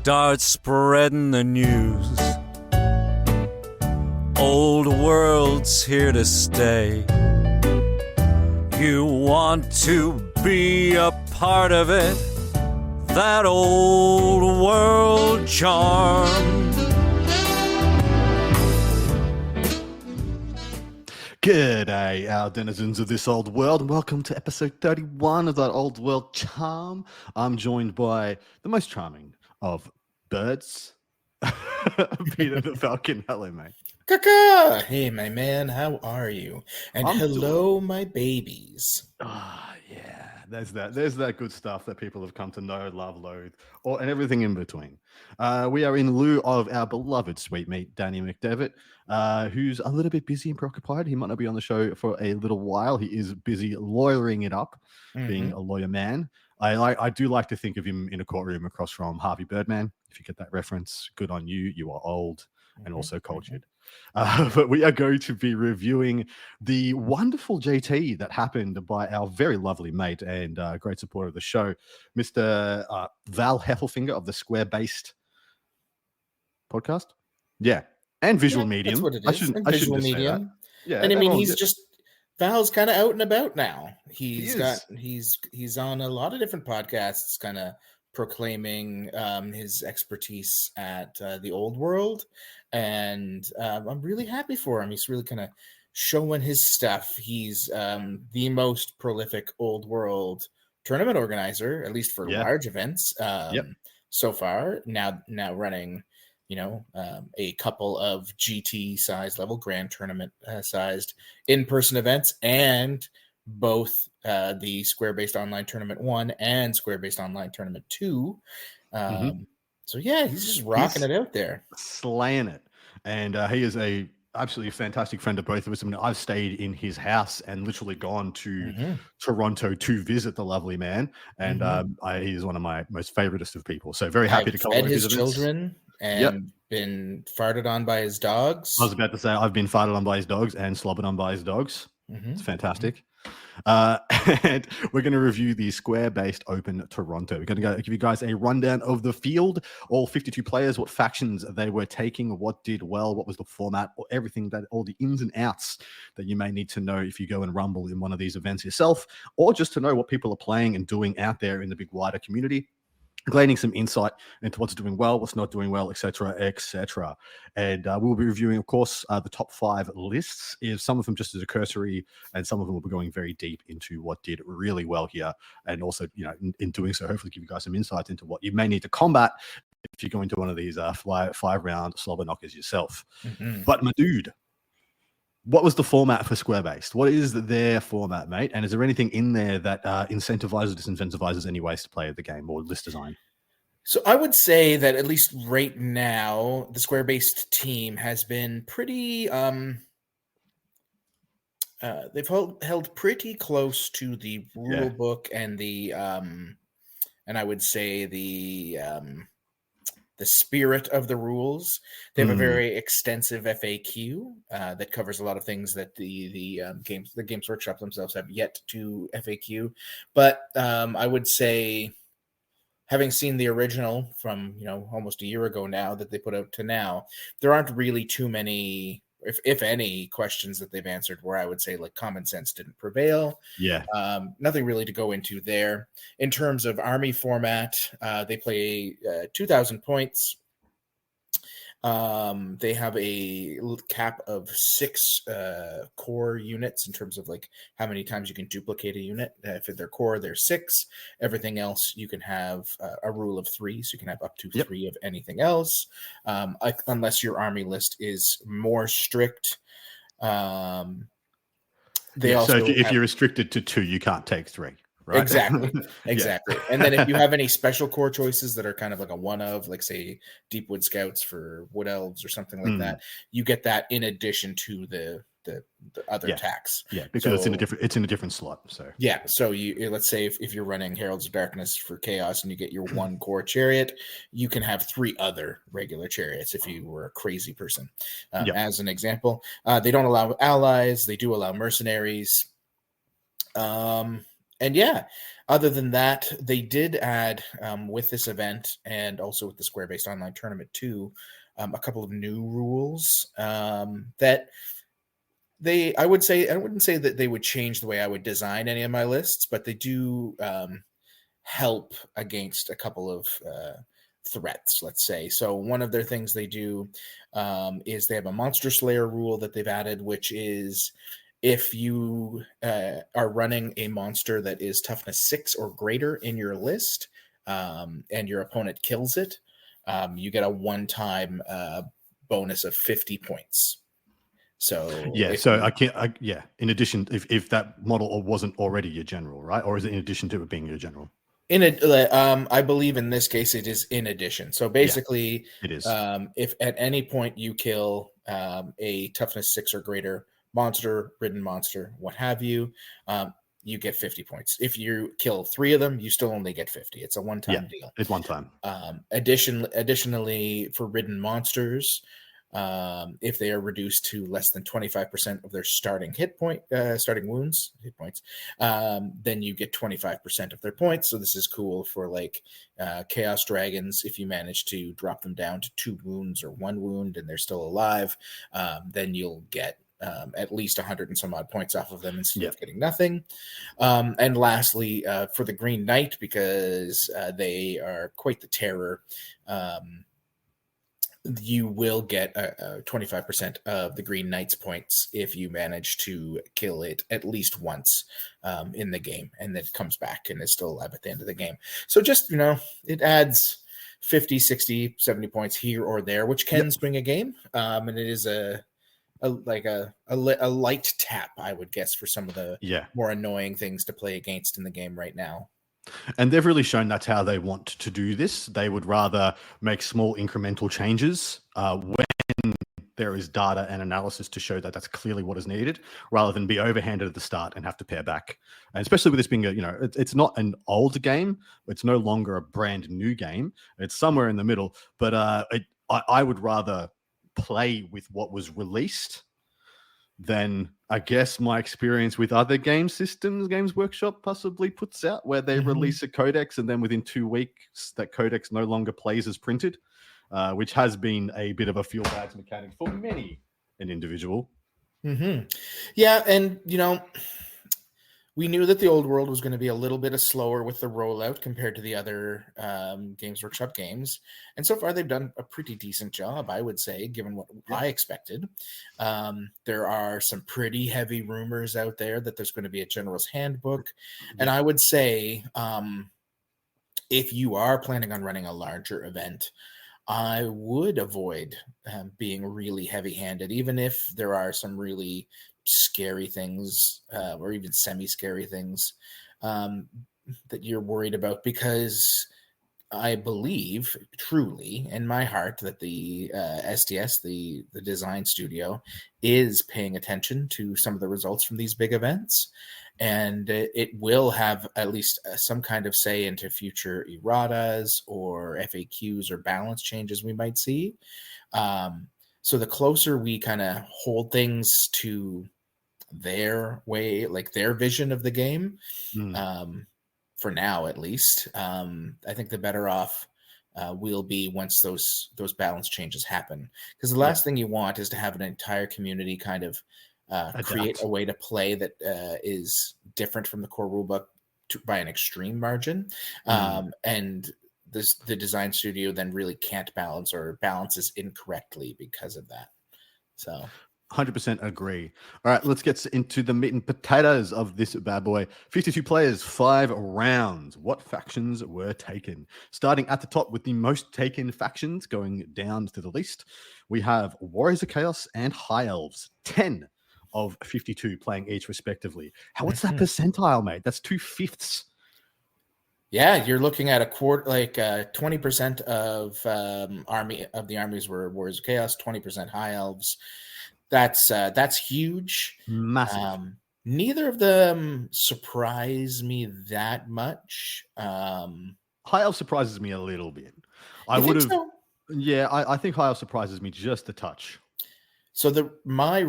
Start spreading the news. Old world's here to stay. You want to be a part of it. That old world charm. G'day, our denizens of this old world, and welcome to episode 31 of That Old World Charm. I'm joined by the most charming of birds, Peter the Falcon. Hello, mate. Kaka! Hey, my man, how are you? And I'm hello, my babies. Yeah. There's that good stuff that people have come to know, love, loathe, and everything in between. We are in lieu of our beloved sweet meat, Danny McDevitt, who's a little bit busy and preoccupied. He might not be on the show for a little while. He is busy lawyering it up, being a lawyer man. I do like to think of him in a courtroom across from Harvey Birdman. If you get that reference, good on you. You are old and also cultured. But we are going to be reviewing the wonderful JT that happened by our very lovely mate and great supporter of the show, Mr. Val Heffelfinger of the Square-Based podcast. Yeah. And Visual Medium. That's what it is. Visual Medium. Yeah. And I mean, Val's kind of out and about now. He's on a lot of different podcasts, kind of proclaiming his expertise at the old world, and I'm really happy for him. He's really kind of showing his stuff. He's the most prolific old world tournament organizer, at least for large events so far. Now running a couple of GT size level grand tournament sized in-person events, and both the Square-Based Online Tournament 1 and Square-Based Online Tournament 2. So yeah, he's just rocking it out there. Slaying it. And he is a absolutely fantastic friend of both of us. I mean, I've stayed in his house and literally gone to Toronto to visit the lovely man. And he's one of my most favoritist of people. So very happy to come fed his children and been farted on by his dogs. I was about to say, I've been farted on by his dogs and slobbered on by his dogs. It's fantastic. And we're going to review the Square-Based Open Toronto. We're going to give you guys a rundown of the field, all 52 players, what factions they were taking, what did well, what was the format, or everything, all the ins and outs that you may need to know if you go and rumble in one of these events yourself, or just to know what people are playing and doing out there in the big wider community, gleaning some insight into what's doing well, what's not doing well, etc., etc. And we'll be reviewing, of course, the top 5 lists. Is some of them just as a cursory, and some of them will be going very deep into what did really well here, and also, in doing so, hopefully give you guys some insights into what you may need to combat if you go into one of these 5-round slobber knockers yourself. But my dude, what was the format for Square-Based? What is their format, mate? And is there anything in there that incentivizes, disincentivizes any ways to play the game or list design? So I would say that at least right now, the Square-Based team has been pretty... they've held pretty close to the rule book and the... and I would say the spirit of the rules. They have a very extensive FAQ that covers a lot of things that the Games Workshop themselves have yet to FAQ. But I would say, having seen the original from almost a year ago now that they put out to now, there aren't really too many, if any, questions that they've answered where I would say like common sense didn't prevail. Nothing really to go into there. In terms of army format, they play 2,000 points. They have a cap of 6 core units in terms of like how many times you can duplicate a unit. If they're core, they're 6. Everything else, you can have a rule of 3, so you can have up to 3 of anything else, unless your army list is more strict. So if you're restricted to 2, you can't take 3. Right? Exactly. And then if you have any special core choices that are kind of like a one of, like say Deepwood Scouts for Wood Elves or something like that, you get that in addition to the other tax. Because it's in a different slot. So so you, let's say if you're running Heralds of Darkness for Chaos and you get your 1 core chariot, you can have 3 other regular chariots if you were a crazy person. As an example, they don't allow allies. They do allow mercenaries. And Other than that, they did add with this event and also with the Square-based online tournament too, a couple of new rules that I wouldn't say that they would change the way I would design any of my lists, but they do help against a couple of threats, let's say. So one of their things they do is they have a Monster Slayer rule that they've added, which is if you are running a monster that is toughness 6 or greater in your list, and your opponent kills it, you get a one-time bonus of 50 points. So in addition, if that model wasn't already your general, right? Or is it in addition to it being your general? I believe in this case it is in addition. So basically, it is. If at any point you kill a toughness 6 or greater monster, ridden monster, what have you, you get 50 points. If you kill 3 of them, you still only get 50. It's a one-time deal. It's one time. Additionally, for ridden monsters, if they are reduced to less than 25% of their starting starting wounds, hit points, then you get 25% of their points. So this is cool for like Chaos Dragons. If you manage to drop them down to 2 wounds or 1 wound and they're still alive, then you'll get at least 100 and some odd points off of them instead of getting nothing. And lastly, for the Green Knight, because they are quite the terror, you will get 25% of the Green Knight's points if you manage to kill it at least once in the game, and then it comes back and is still alive at the end of the game. So just, it adds 50, 60, 70 points here or there, which can swing a game. And it is a light tap, I would guess, for some of the more annoying things to play against in the game right now. And they've really shown that's how they want to do this. They would rather make small incremental changes when there is data and analysis to show that that's clearly what is needed, rather than be overhanded at the start and have to pare back. And especially with this being it's not an old game. It's no longer a brand new game. It's somewhere in the middle. But I would rather play with what was released than, I guess, my experience with other game systems Games Workshop possibly puts out, where they release a codex and then within 2 weeks that codex no longer plays as printed, which has been a bit of a fuel bags mechanic for many an individual. Yeah, and we knew that the old world was going to be a little bit slower with the rollout compared to the other Games Workshop games. And so far, they've done a pretty decent job, I would say, given what I expected. There are some pretty heavy rumors out there that there's going to be a General's Handbook. And I would say, if you are planning on running a larger event, I would avoid being really heavy-handed, even if there are some really scary things or even semi-scary things that you're worried about, because I believe truly in my heart that the STS, the design studio, is paying attention to some of the results from these big events, and it will have at least some kind of say into future erratas or FAQs or balance changes we might see. So the closer we kind of hold things to their way, like their vision of the game, for now at least, I think the better off we'll be once those balance changes happen. Because the last thing you want is to have an entire community kind of create a way to play that is different from the core rulebook by an extreme margin, and the design studio then really can't balance or balances incorrectly because of that. So 100% agree. All right, let's get into the meat and potatoes of this bad boy. 52 players, 5 rounds. What factions were taken? Starting at the top with the most taken factions, going down to the least, we have Warriors of Chaos and High Elves. 10 of 52 playing each respectively. What's that percentile, mate? That's 2/5. Yeah, you're looking at a quarter, like 20% of the armies were Warriors of Chaos, 20% High Elves. That's huge. Massive. Neither of them surprise me that much. High Elf surprises me a little bit. I would have. So? Yeah, I think High Elf surprises me just a touch. So my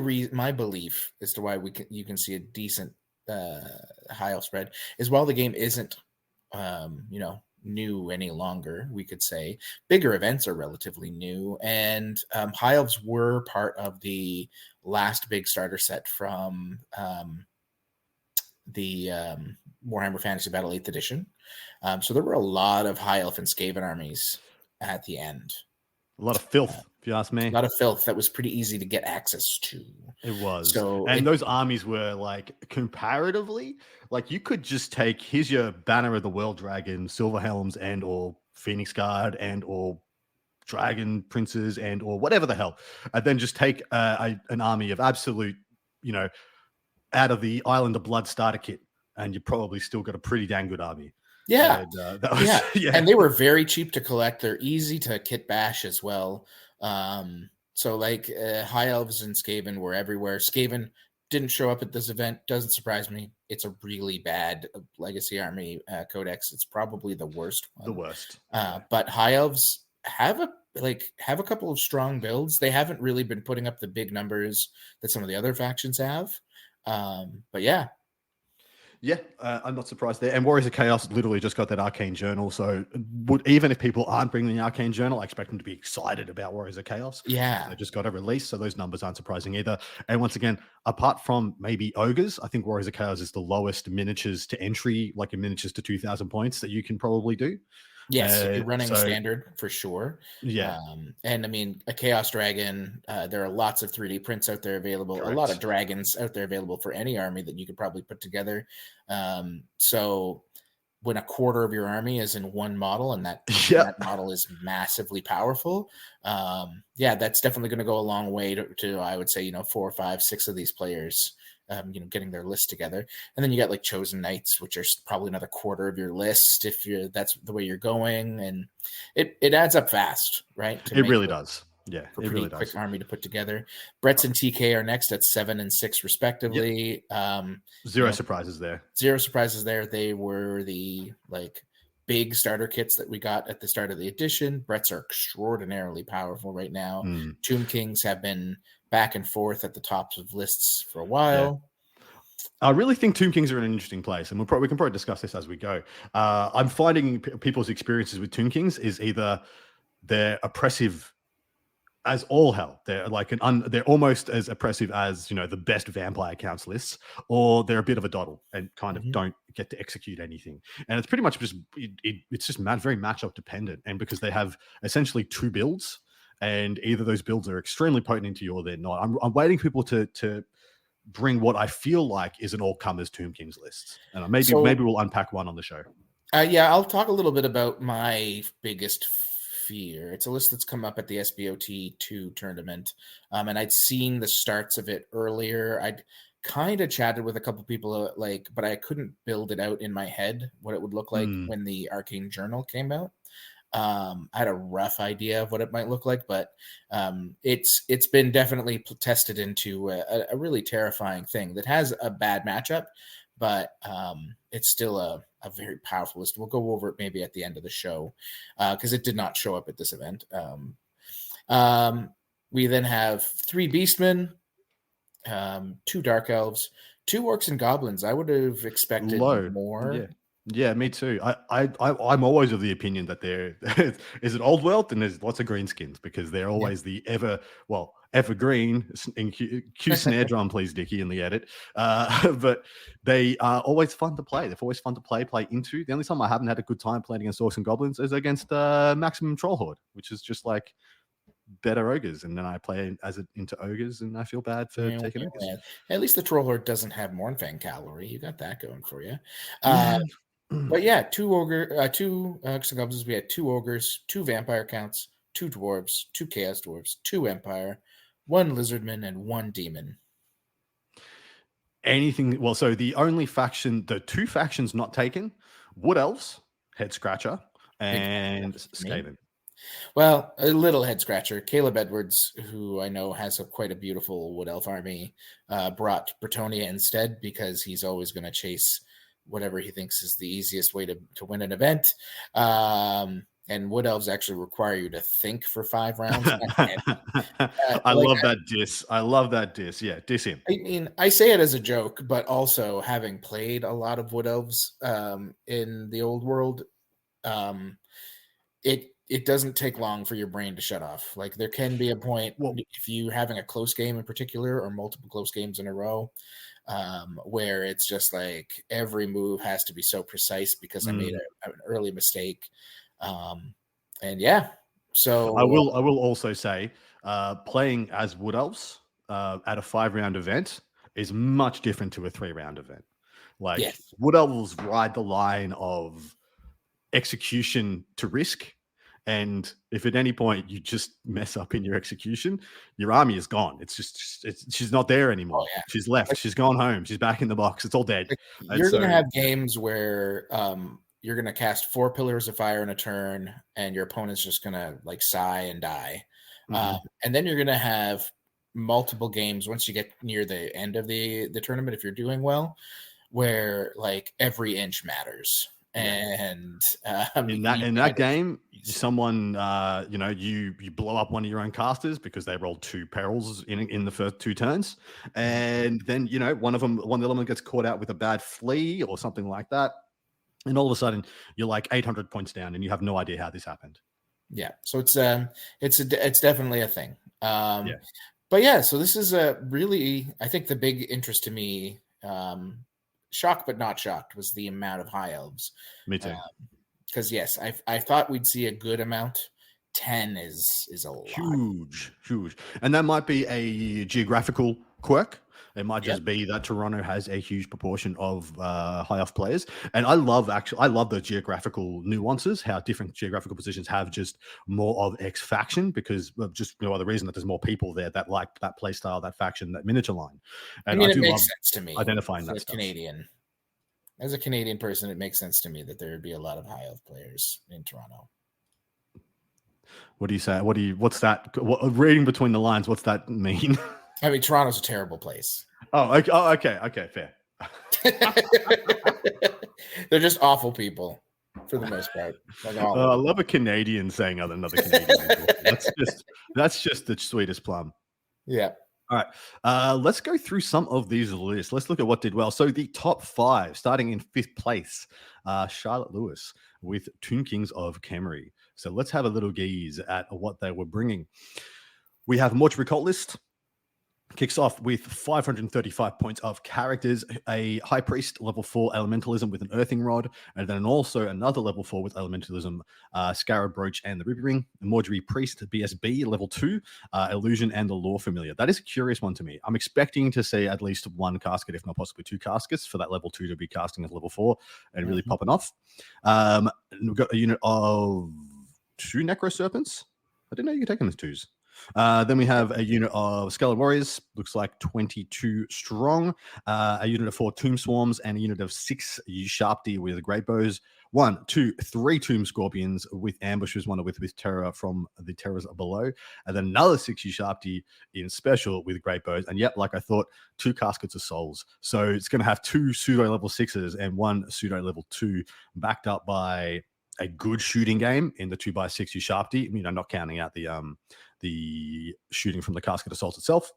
belief as to why you can see a decent High Elf spread is, while the game isn't new any longer. We could say bigger events are relatively new, and high elves were part of the last big starter set from the Warhammer Fantasy Battle 8th edition. So there were a lot of high elf and Skaven armies at the end. A lot of filth, if you ask me. A lot of filth that was pretty easy to get access to. It was. So those armies were like comparatively, like you could just take, here's your Banner of the World Dragon, Silver Helms, and or Phoenix Guard, and or Dragon Princes, and or whatever the hell, and then just take an army of absolute, out of the Island of Blood starter kit, and you probably still got a pretty dang good army. Yeah. And, that was, yeah. And they were very cheap to collect. They're easy to kit bash as well. So like high elves and Skaven were everywhere. Skaven didn't show up at this event. Doesn't surprise me. It's a really bad legacy army codex. It's probably the worst one. The worst. But high elves have a couple of strong builds. They haven't really been putting up the big numbers that some of the other factions have. But yeah. Yeah, I'm not surprised there. And Warriors of Chaos literally just got that Arcane Journal. So even if people aren't bringing the Arcane Journal, I expect them to be excited about Warriors of Chaos. Yeah. They just got a release. So those numbers aren't surprising either. And once again, apart from maybe Ogres, I think Warriors of Chaos is the lowest miniatures to entry, like in miniatures to 2,000 points that you can probably do. Yes, if you're running standard for sure. Yeah. And I mean, a Chaos Dragon, there are lots of 3D prints out there available. Correct. A lot of dragons out there available for any army that you could probably put together. So when a quarter of your army is in one model and that model is massively powerful, that's definitely going to go a long way to I would say, 4, 5, 6 of these players getting their list together. And then you got like Chosen Knights, which are probably another quarter of your list if that's the way you're going. And it adds up fast, right? It really does. Yeah, it really does. Quick army to put together. Brett's and TK are next at 7 and 6 respectively. Yep. Zero surprises there. Zero surprises there. They were the big starter kits that we got at the start of the edition. Brett's are extraordinarily powerful right now. Tomb Kings have been back and forth at the tops of lists for a while. Yeah. I really think Tomb Kings are in an interesting place, and we can probably discuss this as we go. I'm finding people's experiences with Tomb Kings is either they're oppressive as all hell. They're like they're almost as oppressive as the best vampire counts lists, or they're a bit of a doddle and kind of don't get to execute anything. And it's pretty much just it's just very matchup dependent, and because they have essentially 2 builds. And either those builds are extremely potent into you or they're not. I'm waiting people to bring what I feel like is an all-comers Tomb Kings list. And maybe we'll unpack one on the show. I'll talk a little bit about my biggest fear. It's a list that's come up at the SBOT 2 tournament. And I'd seen the starts of it earlier. I'd kind of chatted with a couple people but I couldn't build it out in my head what it would look like when the Arcane Journal came out. I had a rough idea of what it might look like, but it's been definitely tested into a really terrifying thing that has a bad matchup, but it's still a very powerful list. We'll go over it maybe at the end of the show because it did not show up at this event. We then have 3 Beastmen, 2 Dark Elves, 2 Orcs and Goblins. I would have expected more. Yeah. Yeah, me too. I'm always of the opinion that there is an old world and there's lots of greenskins because they're always the evergreen in cue snare drum, please, Dickie, in the edit. But they are always fun to play. They're always fun to play into. The only time I haven't had a good time playing against Orcs and Goblins is against Maximum Troll Horde, which is just like better ogres, and then I play into ogres, and I feel bad for taking ogres. Yeah. At least the Troll Horde doesn't have Mournfang Cavalry. You got that going for you. But yeah, 2 Orcs and Goblins. We had 2 ogres, 2 vampire counts, 2 dwarves, 2 chaos dwarves, 2 empire, 1 lizardman, and 1 demon. Anything? Well, so the 2 factions not taken: Wood Elves, Head Scratcher, and Skaven. Well, a little head scratcher. Caleb Edwards, who I know has quite a beautiful Wood Elf army, brought Bretonia instead because he's always going to chase whatever he thinks is the easiest way to win an event. and Wood Elves actually require you to think for 5 rounds. I love that diss. I love that diss. Yeah, diss him. I mean, I say it as a joke, but also having played a lot of Wood Elves in the old world, it doesn't take long for your brain to shut off. Like there can be a point if you're having a close game in particular or multiple close games in a row, where it's just like every move has to be so precise because I made an early mistake. And yeah, so I will also say playing as Wood Elves at a 5-round event is much different to a 3-round event. Like yes. Wood Elves ride the line of execution to risk. And if at any point you just mess up in your execution, your army is gone. It's just she's not there anymore. Oh, yeah. She's left. She's gone home. She's back in the box. It's all dead. Like, you're going to have games where you're going to cast 4 pillars of fire in a turn, and your opponent's just going to like sigh and die. And then you're going to have multiple games once you get near the end of the tournament, if you're doing well, where like every inch matters. And in that game, someone you blow up one of your own casters because they rolled 2 perils in the first 2 turns, and then one element gets caught out with a bad flea or something like that, and all of a sudden you're like 800 points down, and you have no idea how this happened. Yeah, so it's definitely a thing. But yeah, so this is really, I think the big interest to me. Shocked but not shocked was the amount of high elves. Me too. Because yes, I thought we'd see a good amount. 10 is a lot. Huge, and that might be a geographical quirk. It might just be that Toronto has a huge proportion of high elf players, and I love the geographical nuances. How different geographical positions have just more of X faction because of just the reason that there's more people there that like that play style, that faction, that miniature line. And it makes sense to me identifying that stuff. Canadian. As a Canadian person, it makes sense to me that there would be a lot of high elf players in Toronto. What do you say? What's that? Reading between the lines, what's that mean? I mean, Toronto's a terrible place. Oh, okay, fair. They're just awful people for the most part. Like I love a Canadian saying another Canadian. That's just the sweetest plum. Yeah. All right. Let's go through some of these lists. Let's look at what did well. So the top 5, starting in 5th place, Charlotte Lewis with Tomb Kings of Kemery. So let's have a little gaze at what they were bringing. We have Mortuary Cult list. Kicks off with 535 points of characters, a High Priest level 4 Elementalism with an Earthing Rod, and then also another level 4 with Elementalism, Scarab Brooch and the Ruby Ring, Mortuary Priest BSB level 2, Illusion and the Lore Familiar. That is a curious one to me. I'm expecting to see at least 1 casket, if not possibly 2 caskets, for that level 2 to be casting as level 4 and really popping off. We've got a unit of 2 Necro Serpents. I didn't know you could take them as 2s. Then we have a unit of Skeleton Warriors, looks like 22 strong, a unit of 4 Tomb Swarms, and a unit of 6 Sharpty with Great Bows, 1, 2, 3 Tomb Scorpions with ambushes, one with terror from the terrors below, and then another 6 Sharpty in special with Great Bows. And yep, like I thought, 2 Caskets of Souls. So it's going to have 2 pseudo level 6s and 1 pseudo level 2, backed up by a good shooting game in the 2x6 Sharpty, not counting out the shooting from the Casket Assault itself.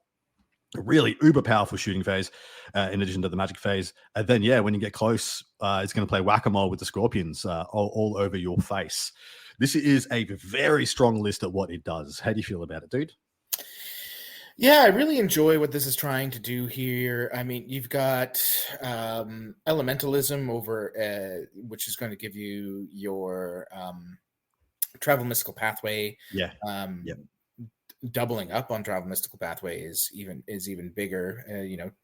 A really uber powerful shooting phase, in addition to the magic phase. And then, when you get close, it's going to play whack-a-mole with the Scorpions all over your face. This is a very strong list at what it does. How do you feel about it, dude? Yeah, I really enjoy what this is trying to do here. I mean, you've got Elementalism over, which is going to give you your Travel Mystical Pathway. Yeah. Doubling up on Travel Mystical Pathway is even bigger.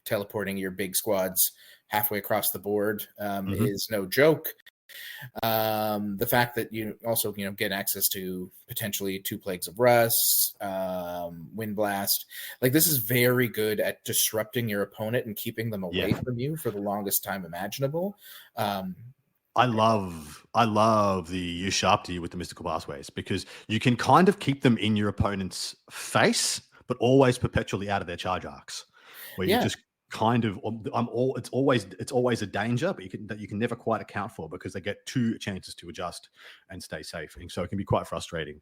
Teleporting your big squads halfway across the board is no joke. The fact that you also get access to potentially 2 Plagues of Rust, Wind Blast, like this is very good at disrupting your opponent and keeping them away from you for the longest time imaginable. I love the Sharpty with the Mystical Pathways because you can kind of keep them in your opponent's face, but always perpetually out of their charge arcs. Where you just kind of it's always a danger, but you can never quite account for because they get 2 chances to adjust and stay safe, and so it can be quite frustrating.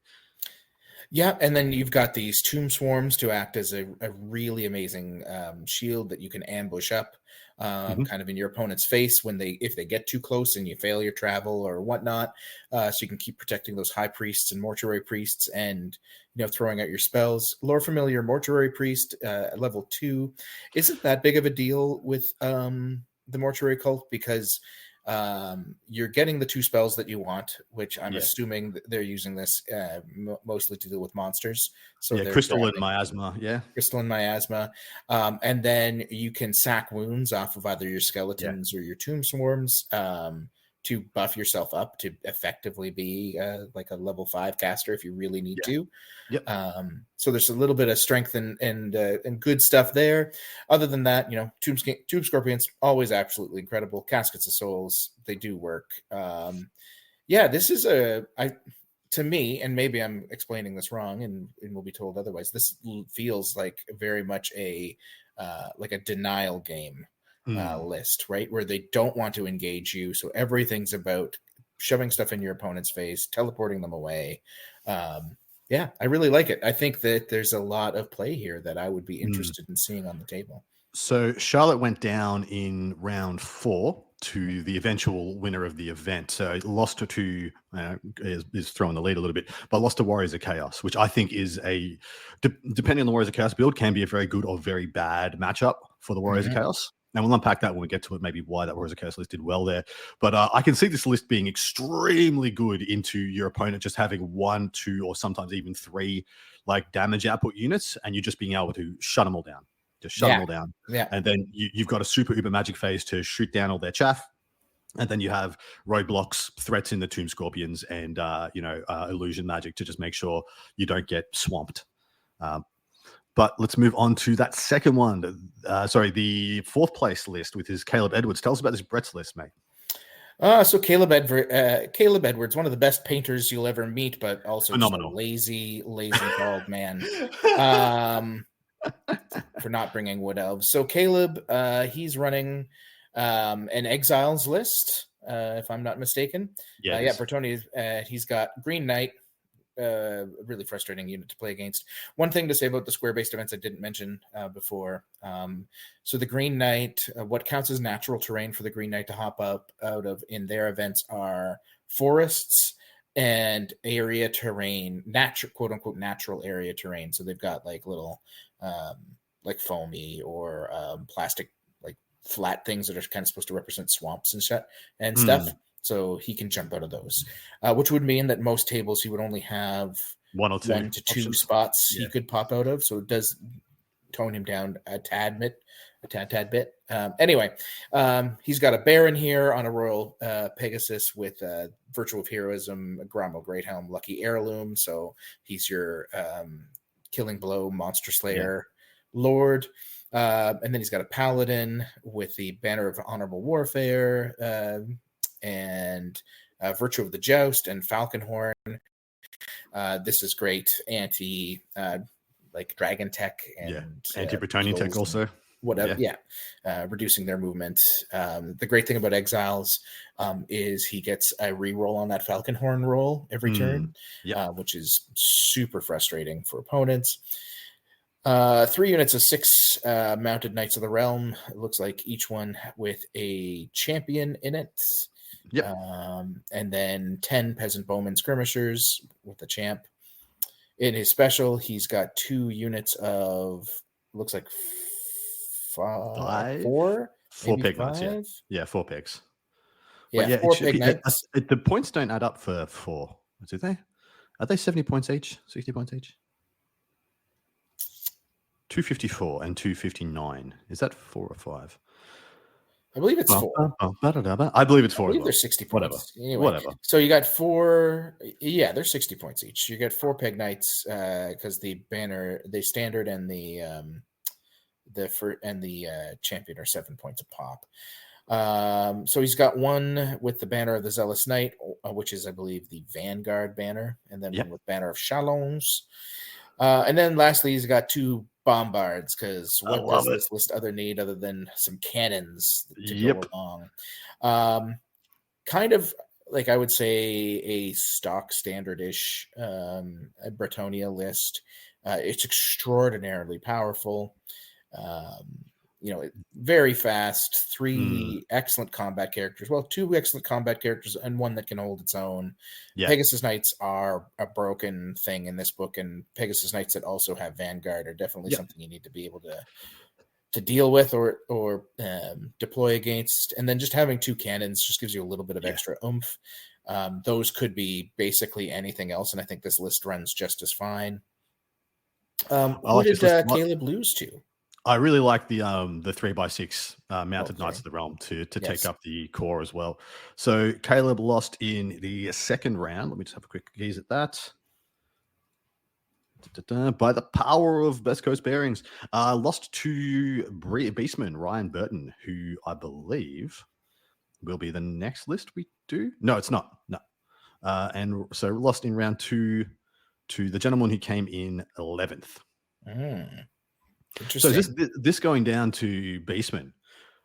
Yeah, and then you've got these tomb swarms to act as a really amazing shield that you can ambush up kind of in your opponent's face if they get too close and you fail your travel or whatnot. So you can keep protecting those high priests and mortuary priests and throwing out your spells. Lore Familiar Mortuary Priest level 2 isn't that big of a deal with the Mortuary Cult because you're getting the 2 spells that you want, which I'm assuming that they're using this mostly to deal with monsters. So Crystal and Miasma, Crystal and Miasma. And then you can sack wounds off of either your skeletons or your tomb swarms to buff yourself up to effectively be like a level 5 caster if you really need to. So there's a little bit of strength and good stuff there. Other than that, Tomb Scorpions, always absolutely incredible. Caskets of Souls, they do work. This is to me, and maybe I'm explaining this wrong and we'll be told otherwise, this feels like very much a denial game list, right? Where they don't want to engage you. So everything's about shoving stuff in your opponent's face, teleporting them away. I really like it. I think that there's a lot of play here that I would be interested in seeing on the table. So Charlotte went down in round 4 to the eventual winner of the event. So it lost to is throwing the lead a little bit, but lost to Warriors of Chaos, which I think is depending on the Warriors of Chaos build, can be a very good or very bad matchup for the Warriors of Chaos. And we'll unpack that when we get to it, maybe why that Warriors of Chaos list did well there. But I can see this list being extremely good into your opponent just having 1, 2, or sometimes even 3 like damage output units, and you just being able to shut them all down. Just shut them all down. Yeah. And then you've got a super uber magic phase to shoot down all their chaff. And then you have roadblocks, threats in the Tomb Scorpions, and illusion magic to just make sure you don't get swamped. But let's move on to that second one. The 4th place list with his Caleb Edwards. Tell us about this Brett's list, mate. So Caleb Edwards, one of the best painters you'll ever meet, but also phenomenal. Lazy bald man for not bringing wood elves. So Caleb, he's running an Exiles list, if I'm not mistaken. Bertoni, he's got Green Knight, really frustrating unit to play against. One thing to say about the square-based events I didn't mention before. So the Green Knight, what counts as natural terrain for the Green Knight to hop up out of in their events are forests and area terrain, quote unquote natural area terrain. So they've got like little like foamy or plastic like flat things that are kind of supposed to represent swamps and stuff. So he can jump out of those, which would mean that most tables he would only have 1 to 2 spots he could pop out of. So it does tone him down a tad bit. Anyway, he's got a Baron here on a Royal Pegasus with Virtue of Heroism, Gromwell Greathelm, Lucky Heirloom. So he's your Killing Blow, Monster Slayer Lord. And then he's got a Paladin with the Banner of Honorable Warfare, and Virtue of the Joust and Falcon Horn. This is great anti like dragon tech and anti-Bretonian tech also. Whatever, reducing their movement. The great thing about Exiles is he gets a reroll on that Falcon Horn roll every turn, which is super frustrating for opponents. 3 units of 6 mounted Knights of the Realm. It looks like each one with a champion in it. And then 10 Peasant Bowman Skirmishers with the champ. In his special, he's got 2 units of, looks like 4 pig knights. 4 pigs. 4 pig knights. The points don't add up for 4, do they? Are they 70 points each? 60 points each? 254 and 259. Is that 4 or 5? I believe it's 4. I believe it's 4. I believe they're 60 points. Whatever. So you got 4. Yeah, they're 60 points each. You got 4 pig knights because the banner, the standard, and the champion are 7 points a pop. So he's got 1 with the banner of the Zealous Knight, which is, I believe, the Vanguard banner, and then 1 with banner of Chalons. And then lastly, he's got 2 bombards, because I what love does it. this list need other than some cannons to Yep. go along? Kind of like, I would say, a stock standard-ish Bretonia list. It's extraordinarily powerful. Very fast. Three excellent combat characters. Well, two excellent combat characters and one that can hold its own. Yeah. Pegasus Knights are a broken thing in this book, and Pegasus Knights that also have Vanguard are definitely something you need to be able to deal with or deploy against. And then just having two cannons just gives you a little bit of extra oomph. Those could be basically anything else, and I think this list runs just as fine. Who did Caleb lose to? I really like the 3x6 mounted Knights of the Realm to take up the core as well. So Caleb lost in the second round. Let me just have a quick gaze at that. By the power of Best Coast Bearings, lost to Beastman Ryan Burton, who I believe will be the next list we do. No, it's not. No. And so lost in round 2 to the gentleman who came in 11th. Interesting. So this going down to Beastman,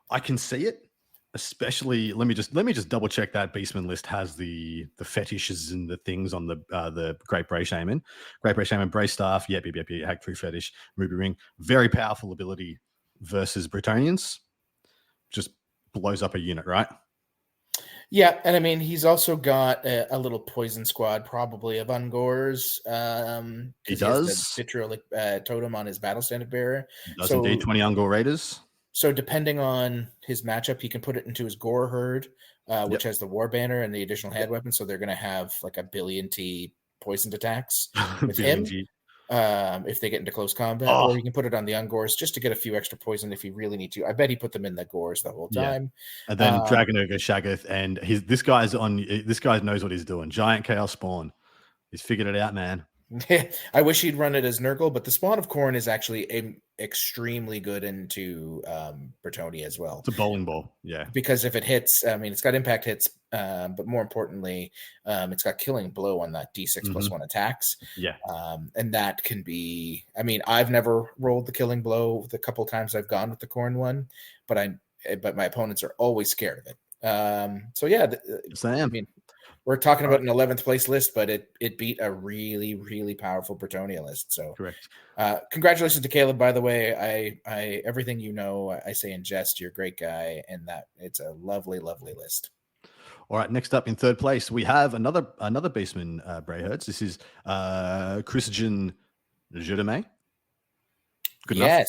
I can see it. Especially, let me just double check that Beastman list has the fetishes and the things on the Great Bray Shaman, Bray Staff, yep, Hack 3 Fetish, Ruby Ring, very powerful ability versus Bretonians, just blows up a unit, right? Yeah, and I mean, he's also got a little poison squad, probably of Ungors. He does. He has the vitriolic totem on his battle standard bearer. He does indeed, 20 Ungor Raiders. So depending on his matchup, he can put it into his Gore Herd, which has the War Banner and the additional hand weapon. So they're going to have like a billion T poisoned attacks with him. If they get into close combat, or you can put it on the Ungors just to get a few extra poison if you really need to. I bet he put them in the Gores the whole time. And then Dragon Ogre Shaggoth, and this guy knows what he's doing. Giant Chaos Spawn. He's figured it out, man. I wish he'd run it as Nurgle, but the Spawn of Khorne is actually extremely good into Bretonia as well. It's a bowling ball, yeah. Because if it hits, I mean, it's got impact hits, but more importantly, it's got killing blow on that D6 +1 attacks. Yeah. And that can be, I mean, I've never rolled the killing blow the couple times I've gone with the Khorne one, but my opponents are always scared of it. So yeah, Sam. I mean, we're talking about an 11th place list, but it beat a really, really powerful Bretonia list. So correct. Congratulations to Caleb, by the way. I everything I say in jest. You're a great guy, and that it's a lovely, lovely list. All right, next up in third place, we have another Beastman Brayherds. This is Christian Jodame. Good enough.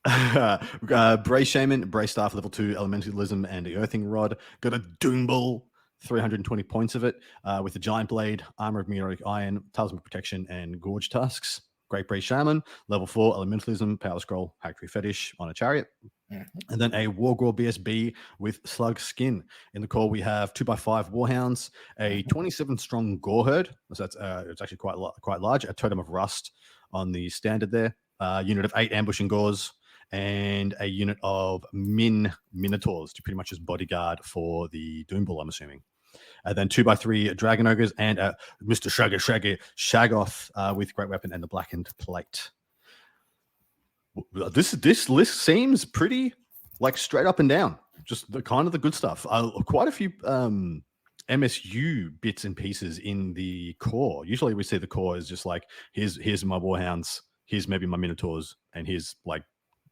Yes. Bray Shaman, Bray Staff, level 2, Elementalism, and the Earthing Rod. Got a Doom Ball, 320 points of it, with the Giant Blade, Armor of Meteoric Iron, Talisman of Protection, and Gorge Tusks. Great Bray Shaman, level 4, Elementalism, Power Scroll, Hack 3 Fetish on a Chariot. And then a Wargore BSB with Slug Skin. In the core, we have 2x5 Warhounds, a 27 strong Gore Herd. So that's it's actually quite large. A Totem of Rust on the standard there. Unit of 8 Ambushing Gores, and a unit of Minotaurs to pretty much as bodyguard for the Doomball, I'm assuming. And then 2x3 Dragon Ogres and Mr. Shaggoth with Great Weapon and the Blackened Plate. This list seems pretty like straight up and down. Just the kind of the good stuff. Quite a few MSU bits and pieces in the core. Usually we see the core as just like, here's my Warhounds, here's maybe my Minotaurs, and here's like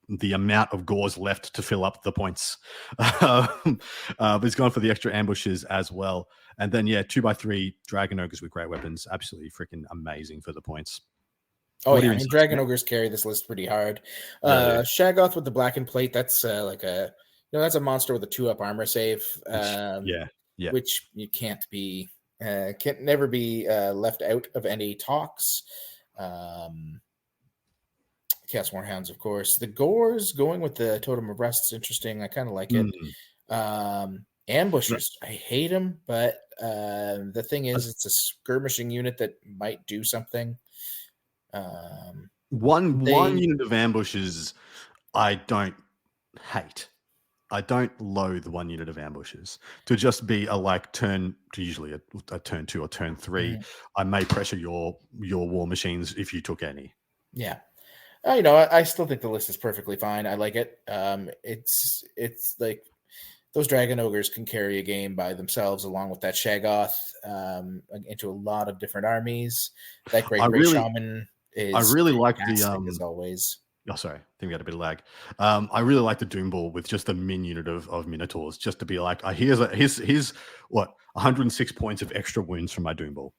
the amount of Gores left to fill up the points. But he's gone for the extra ambushes as well. And then, 2x3 Dragon Ogres with great weapons. Absolutely freaking amazing for the points. Oh, yeah. I mean, Dragon Ogres carry this list pretty hard. Shaggoth with the Blackened Plate, that's that's a monster with a 2-up armor save. Which you can't never be left out of any talks. Chaos Warhounds, of course. The Gores going with the Totem of Rust is interesting. I kind of like it. Ambushers, I hate them, but the thing is, it's a skirmishing unit that might do something. One unit of ambushes I don't hate. I don't loathe one unit of ambushes. To just be a turn, to usually a turn 2 or turn 3, I may pressure your war machines if you took any. Yeah. I still think the list is perfectly fine. I like it. It's like those Dragon Ogres can carry a game by themselves, along with that Shaggoth, into a lot of different armies. That Great Bray Shaman I is really like fantastic as always. Oh, sorry. I think we had a bit of lag. I really like the Doom Ball with just a min unit of Minotaurs, just to be like, here's what 106 points of extra wounds from my Doom Ball.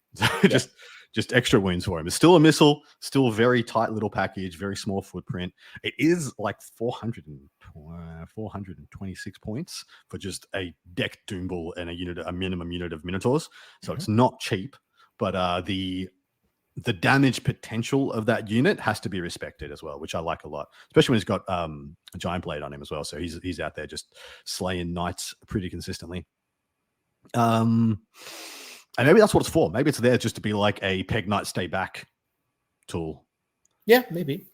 just extra wounds for him. It's still a missile, still a very tight little package, very small footprint. It is like 426 points for just a decked Doom Ball and a minimum unit of Minotaurs. So it's not cheap, but the damage potential of that unit has to be respected as well, which I like a lot, especially when he's got a Giant Blade on him as well. So he's out there just slaying knights pretty consistently. And maybe that's what it's for. Maybe it's there just to be like a peg knight stay back tool. Yeah, maybe.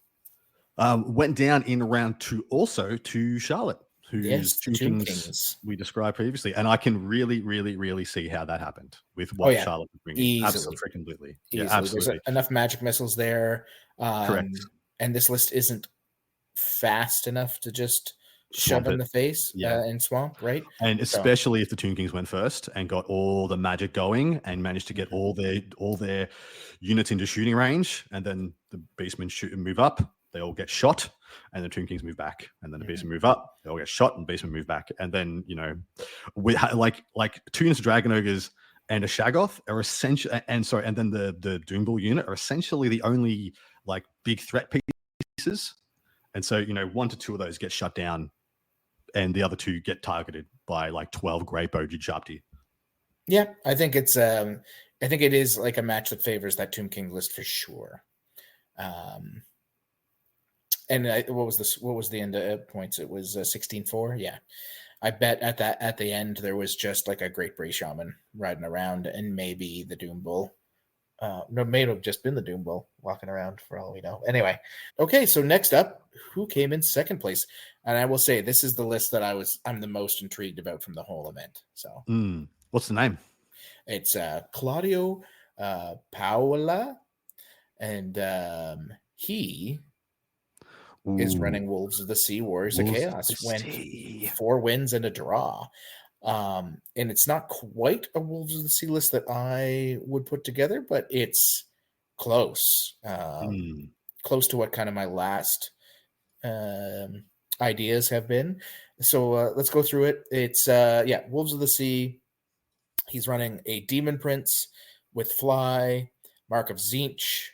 Went down in round 2 also to Charlotte, whose Tomb Kings we described previously, and I can really, really, really see how that happened with what Charlotte was bringing. Absolutely. Yeah, absolutely. There's enough magic missiles there. Correct. And this list isn't fast enough to just shove in the face and swamp, right? And especially if the Tomb Kings went first and got all the magic going and managed to get all their units into shooting range, and then the Beastmen shoot and move up, they all get shot, and the Tomb Kings move back, and then the Beastmen move up, they all get shot, and Beastmen move back, and then we like 2 units of Dragon Ogres and a Shaggoth are essentially, and then the Doom Ball unit are essentially the only like big threat pieces, and so 1 to 2 of those get shut down, and the other 2 get targeted by like 12 Great Bowed Sharpty. Yeah, I think it is like a match that favors that Tomb King list for sure. And what was the end points? It was 16-4. Yeah, I bet at the end there was just like a Great Bray Shaman riding around, and maybe the Doom Bull. No, may have just been the Doom Bull walking around for all we know. Anyway, okay. So next up, who came in second place? And I will say this is the list that I'm the most intrigued about from the whole event. So, what's the name? It's Claudio Paola, and he is running Wolves of the Sea, Warriors of Chaos. Went 4 wins and a draw. And it's not quite a Wolves of the Sea list that I would put together, but it's close. Close to what kind of my last ideas have been. So let's go through it. It's Wolves of the Sea. He's running a Demon Prince with Fly, Mark of Tzeentch,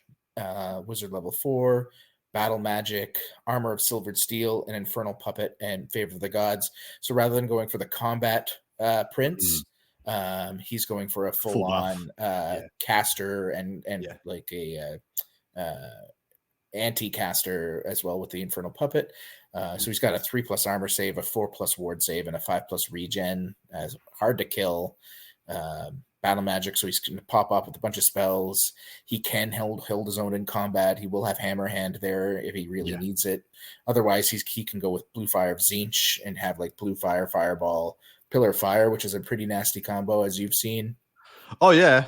Wizard level 4, Battle Magic, Armor of Silvered Steel, and Infernal Puppet, and Favor of the Gods. So rather than going for the combat prince, he's going for a full-on caster and like a anti-caster as well with the Infernal Puppet. So he's got a 3+ armor save, a 4+ ward save, and a 5+ regen. Hard to kill. Battle Magic, so he's going to pop up with a bunch of spells. He can hold his own in combat. He will have Hammer Hand there if he really needs it. Otherwise, he can go with Blue Fire of Tzeentch and have like Blue Fire, Fireball, Pillar of Fire, which is a pretty nasty combo, as you've seen. Oh yeah,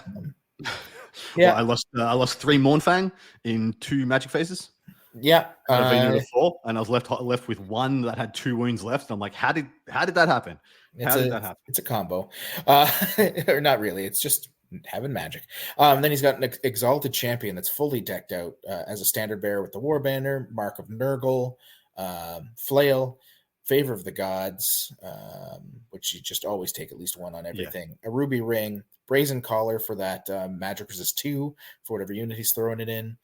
Well, I lost 3 Mournfang in 2 magic phases. Yeah, and I was left with 1 that had 2 wounds left. I'm like, how did that happen? How did that happen? It's a combo, or not really. It's just having magic. Then he's got an Exalted Champion that's fully decked out as a standard bearer with the War Banner, Mark of Nurgle, Flail, Favor of the Gods, which you just always take at least 1 on everything. A Ruby Ring, Brazen Collar for that magic resist 2 for whatever unit he's throwing it in.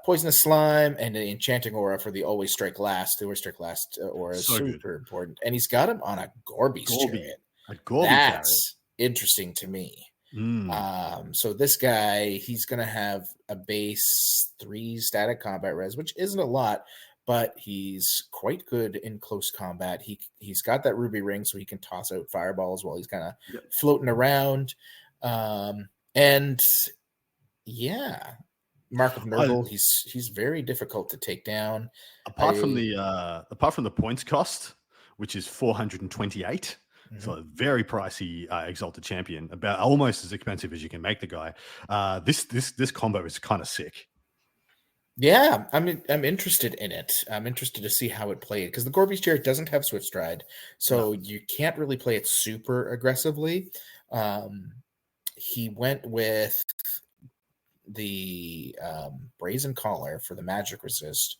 Poisonous Slime, and an Enchanting Aura for the Always Strike Last. The Always Strike Last aura is super important. And he's got him on a Gorby's Chariot. That's interesting to me. So this guy, he's going to have a base 3 static combat res, which isn't a lot, but he's quite good in close combat. He's got that Ruby Ring, so he can toss out fireballs while he's kind of floating around. Mark of Nurgle, he's very difficult to take down. Apart from the points cost, which is 428, so a very pricey Exalted Champion, about almost as expensive as you can make the guy. This combo is kind of sick. Yeah, I'm interested in it. I'm interested to see how it played because the Gorby's chair doesn't have Swift Stride, so No. you can't really play it super aggressively. Um, he went with the Brazen Collar for the magic resist.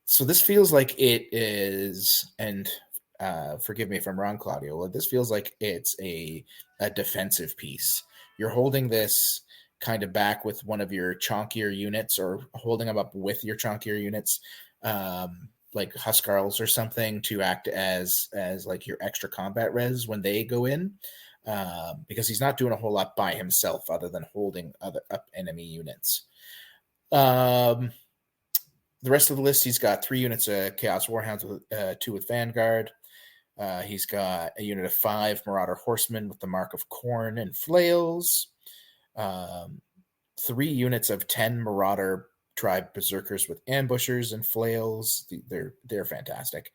So this feels like it is, and forgive me if I'm wrong, Claudio. This feels like it's a defensive piece. You're holding this kind of back with one of your chonkier units, or holding them up with your chonkier units, like Huskarls or something, to act as like your extra combat res when they go in, because he's not doing a whole lot by himself other than holding other up enemy units. The rest of the list, he's got 3 units of Chaos Warhounds, with 2 with Vanguard. He's got a unit of 5 Marauder Horsemen with the Mark of Corn and Flails. 3 units of 10 Marauder Tribe Berserkers with Ambushers and Flails. They're fantastic.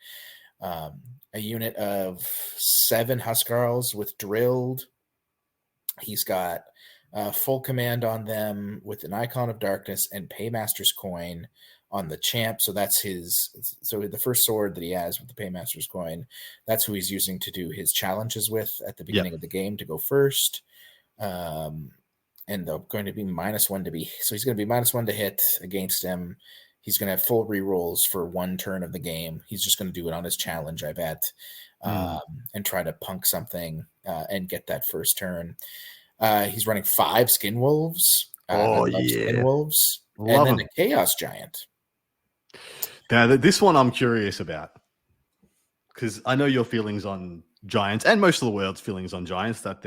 A unit of 7 Huskarls with Drilled. He's got full command on them with an Icon of Darkness and Paymaster's Coin on the champ. So that's the first sword that he has with the Paymaster's Coin, that's who he's using to do his challenges with at the beginning of the game to go first. And they're going to be -1 to be, so he's going to be -1 to hit against him. He's going to have full rerolls for 1 turn of the game. He's just going to do it on his challenge, I bet, and try to punk something and get that first turn. He's running 5 Skin Wolves. Skin Wolves. Love and then them. a Chaos Giant. Now, this one I'm curious about, because I know your feelings on Giants and most of the world's feelings on Giants, that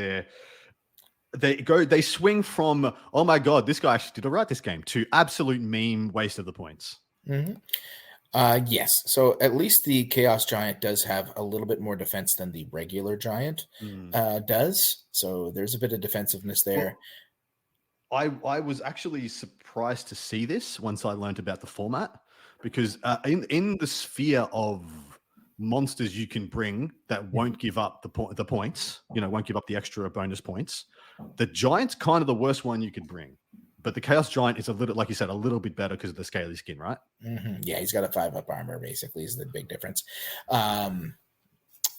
they swing from, oh my god, this guy actually did all right this game, to absolute meme waste of the points. Mm-hmm. Yes. So at least the Chaos Giant does have a little bit more defense than the regular Giant does. So there's a bit of defensiveness there. Well, I was actually surprised to see this once I learned about the format, because in the sphere of monsters you can bring that won't give up the points, won't give up the extra bonus points, the Giant's kind of the worst one you could bring. But the Chaos Giant is a little, like you said, a little bit better because of the scaly skin, right? Mm-hmm. Yeah, he's got a 5-up armor, basically, is the big difference.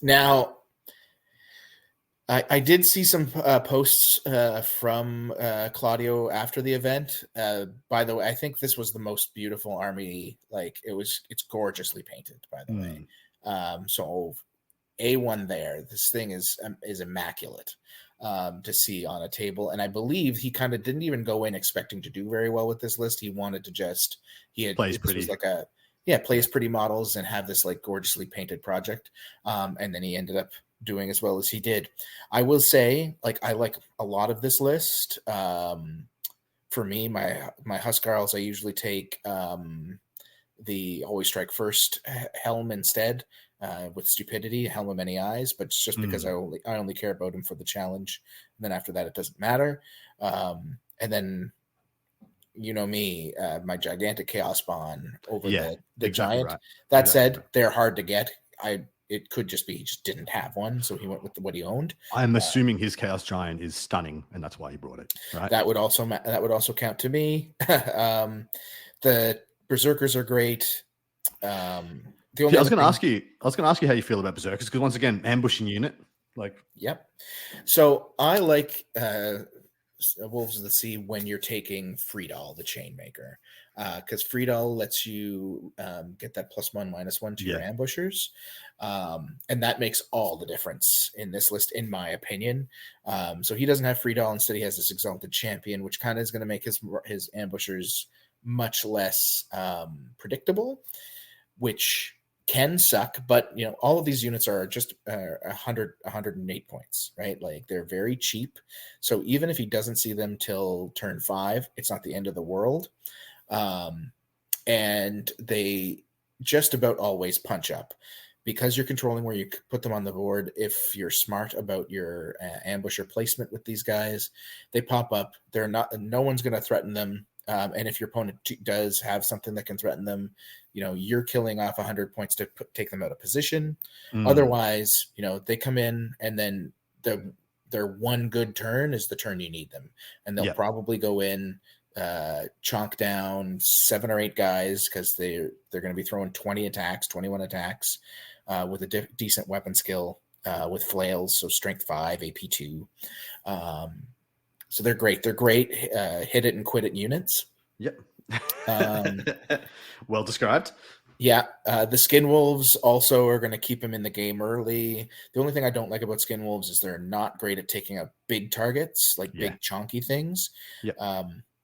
Now, I did see some posts from Claudio after the event. By the way, I think this was the most beautiful army. It's gorgeously painted, by the way. So A1 there. This thing is immaculate to see on a table. And I believe he kind of didn't even go in expecting to do very well with this list. He wanted to plays pretty models and have this gorgeously painted project. And then he ended up doing as well as he did. I will say, I like a lot of this list. For me, my Huskarls, I usually take the Always Strike First helm instead, with Stupidity, Helm of Many Eyes, but it's just because I only care about him for the challenge. And then after that, it doesn't matter. And then, me, my gigantic Chaos Spawn over the exactly Giant. Right. That said, they're hard to get. It could just be he just didn't have one, so he went with what he owned. I'm assuming his Chaos Giant is stunning, and that's why he brought it. Right? That would also count to me. The Berserkers are great. I was going to ask you how you feel about Berserkers, because once again, ambushing unit. Yep. So I like Wolves of the Sea when you're taking Friedal, the Chainmaker, because Friedal lets you get that +1/-1 to your ambushers, and that makes all the difference in this list, in my opinion. So he doesn't have Friedal. Instead, he has this Exalted Champion, which kind of is going to make his ambushers much less predictable, which can suck, but all of these units are just 108 points, right? They're very cheap. So even if he doesn't see them till turn 5, it's not the end of the world. And they just about always punch up, because you're controlling where you put them on the board. If you're smart about your ambusher placement with these guys, they pop up. No one's going to threaten them. And if your opponent does have something that can threaten them, you're killing off 100 points to take them out of position. Otherwise, they come in, and then their one good turn is the turn you need them, and they'll probably go in, chonk down 7 or 8 guys because they're going to be throwing 21 attacks with a decent weapon skill with flails, so strength 5, AP 2. So they're great. They're great hit it and quit it units. Yep. Well described. Yeah, the Skin Wolves also are going to keep him in the game early. The only thing I don't like about Skin Wolves is they're not great at taking out big targets, like big chonky things. Yep.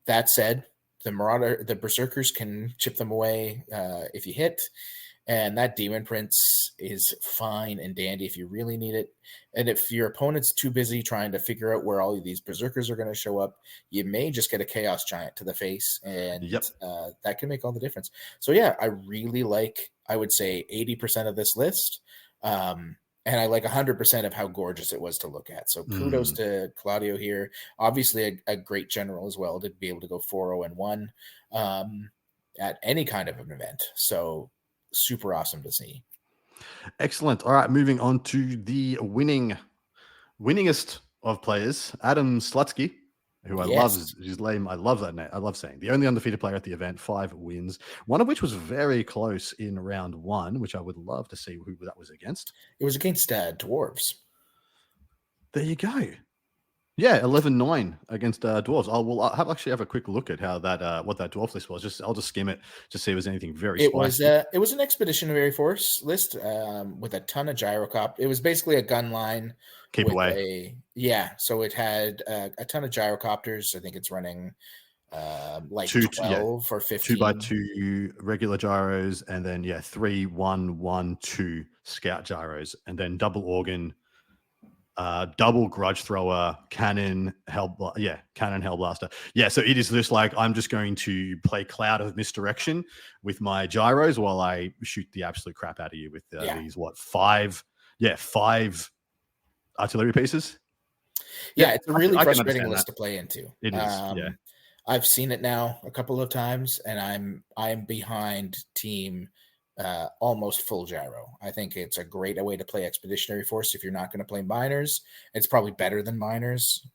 That said, the Berserkers can chip them away if you hit, and that Demon Prince is fine and dandy if you really need it. And if your opponent's too busy trying to figure out where all of these Berserkers are going to show up, you may just get a Chaos Giant to the face, and that can make all the difference. So yeah, I really like, I would say 80% of this list. And I like 100% of how gorgeous it was to look at. So kudos to Claudio here. Obviously a great general as well to be able to go 4-0-1 at any kind of an event. So super awesome to see. Excellent. All right, moving on to the winningest of players, Adam Slutsky, who I love his name. I love that name. I love saying the only undefeated player at the event, 5 wins, one of which was very close in round 1, which I would love to see who that was against. It was against dwarves. There you go. Yeah, 11-9 against dwarves. I'll actually have a quick look at how that what that dwarf list was. I'll just skim it to see if there's anything very spicy. It was an expeditionary force list with a ton of gyrocopter. It was basically a gun line. Keep away. So it had a ton of gyrocopters. I think it's running like 12 or 15. 2x2 regular gyros, and then 3-1-1-2 scout gyros, and then double organ. Double grudge thrower, cannon hellblaster. Yeah, so it is just like I'm just going to play cloud of misdirection with my gyros while I shoot the absolute crap out of you with these 5 artillery pieces. Yeah, it's a really frustrating list to play into. It is. I've seen it now a couple of times, and I'm behind team almost full gyro. I think it's a great way to play expeditionary force if you're not going to play miners. It's probably better than miners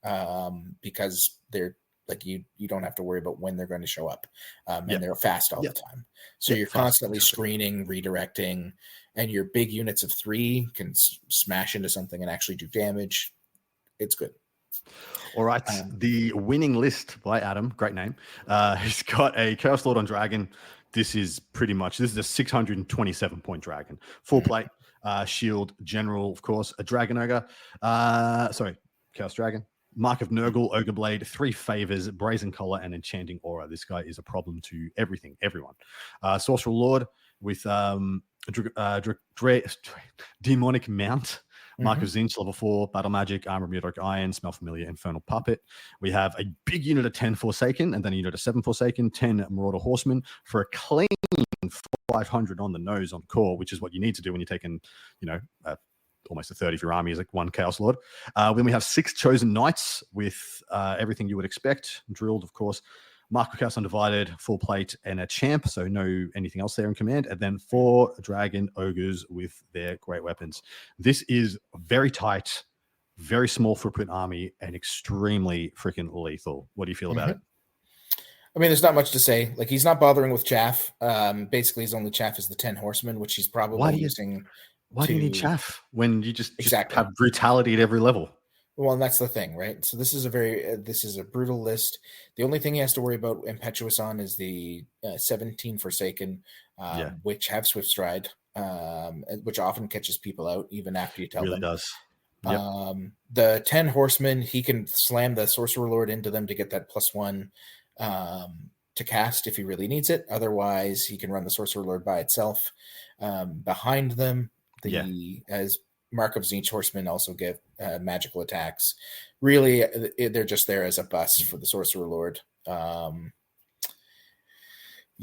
because they're like you don't have to worry about when they're going to show up, and they're fast all the time. So you're constantly screening, redirecting, and your big units of 3 can smash into something and actually do damage. It's good. All right, the winning list by Adam, great name. He's got a Chaos Lord on Dragon. This is a 627 point dragon. Full plate, shield, general, of course, a dragon ogre. Chaos dragon. Mark of Nurgle, Ogre Blade, 3 favors, Brazen Collar, and Enchanting Aura. This guy is a problem to everyone. Sorcerer Lord with Demonic Mount. Mark of Zinch, level 4, Battle Magic, Armor of Meteoric Iron, Smell Familiar, Infernal Puppet. We have a big unit of 10 Forsaken, and then a unit of 7 Forsaken, 10 Marauder Horsemen for a clean 500 on the nose on core, which is what you need to do when you're taking, almost a third of your army is like 1 Chaos Lord. Then we have 6 Chosen Knights with everything you would expect, drilled, of course. Mark of Chaos Undivided, full plate, and a champ, so no anything else there in command. And then 4 dragon ogres with their great weapons. This is very tight, very small footprint army, and extremely freaking lethal. What do you feel about it? I mean, there's not much to say. Like, he's not bothering with chaff. Basically, his only chaff is the 10 horsemen, which he's probably using. Why do you need chaff when you just have brutality at every level? Well, and that's the thing, right? So this is a brutal list. The only thing he has to worry about impetuous on is the 17 Forsaken, which have Swift Stride, which often catches people out even after you tell them. It really does. Yep. The 10 Horsemen, he can slam the Sorcerer Lord into them to get that +1 to cast if he really needs it. Otherwise, he can run the Sorcerer Lord by itself. Behind them, as Mark of Zinch Horsemen also give magical attacks. Really, they're just there as a bus for the Sorcerer Lord. And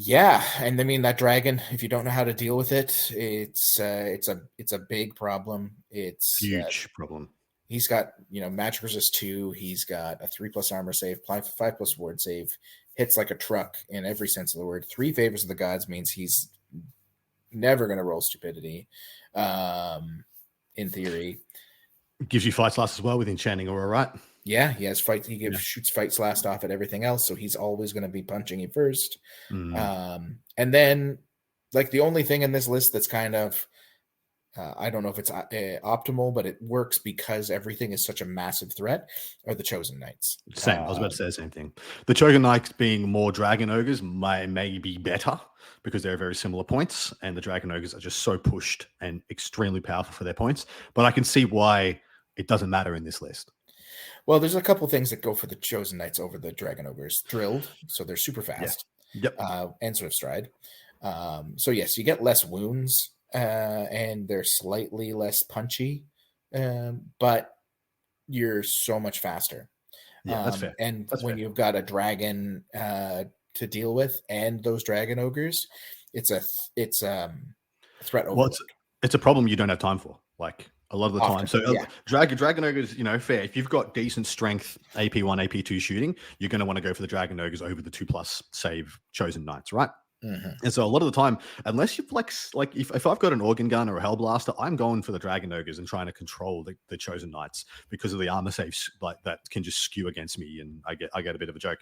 I mean that dragon. If you don't know how to deal with it, it's a big problem. It's huge problem. He's got magic resist 2. He's got a 3+ armor save, 5+ ward save. Hits like a truck in every sense of the word. 3 favors of the gods means he's never going to roll stupidity. In theory, gives you fight slots as well with Enchanting Aura, right? Yeah, he has fight. He shoots fight blast off at everything else, so he's always going to be punching you first. And then, like, the only thing in this list that's kind of I don't know if it's optimal, but it works because everything is such a massive threat, are the Chosen Knights. Same. I was about to say the same thing. The Chosen Knights being more Dragon Ogres may be better because they're very similar points, and the Dragon Ogres are just so pushed and extremely powerful for their points. But I can see why it doesn't matter in this list. Well, there's a couple things that go for the Chosen Knights over the Dragon Ogres. Drilled, so they're super fast. Yep. And Swift Stride. So yes, you get less wounds. And they're slightly less punchy, but you're so much faster. Yeah, that's fair. And that's when fair. you've got a dragon to deal with and those dragon ogres, it's a threat overload. Well, it's a problem you don't have time for, like a lot of the time. So dragon ogres, fair. If you've got decent strength, AP1, AP2 shooting, you're going to want to go for the dragon ogres over the 2+ save Chosen Knights, right? And so a lot of the time, unless you flex, like if I've got an organ gun or a hellblaster, I'm going for the dragon ogres and trying to control the Chosen Knights because of the armor saves like that can just skew against me, and I get a bit of a joke.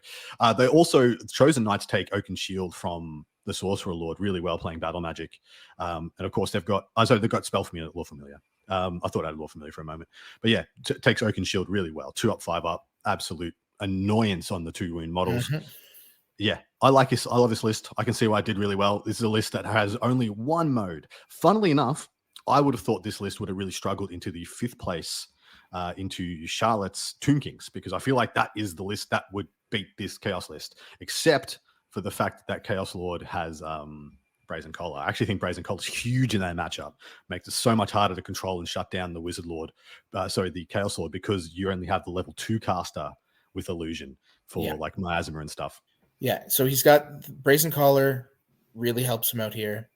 They also Chosen Knights take Oaken Shield from the Sorcerer Lord really well playing battle magic, and of course they've got Spell Familiar, Lore Familiar. I thought I had Lore Familiar for a moment, but yeah, takes Oaken Shield really well. 2 up, 5 up, absolute annoyance on the 2 wound models. Yeah, I like this. I love this list. I can see why I did really well. This is a list that has only one mode. Funnily enough, I would have thought this list would have really struggled into the 5th place, into Charlotte's Tomb Kings, because I feel like that is the list that would beat this Chaos list, except for the fact that Chaos Lord has Brazen Collar. I actually think Brazen Collar is huge in that matchup. Makes it so much harder to control and shut down the Wizard Lord, the Chaos Lord, because you only have the level 2 caster with Illusion for like Miasma and stuff. Yeah, so he's got Brazen Collar, really helps him out here.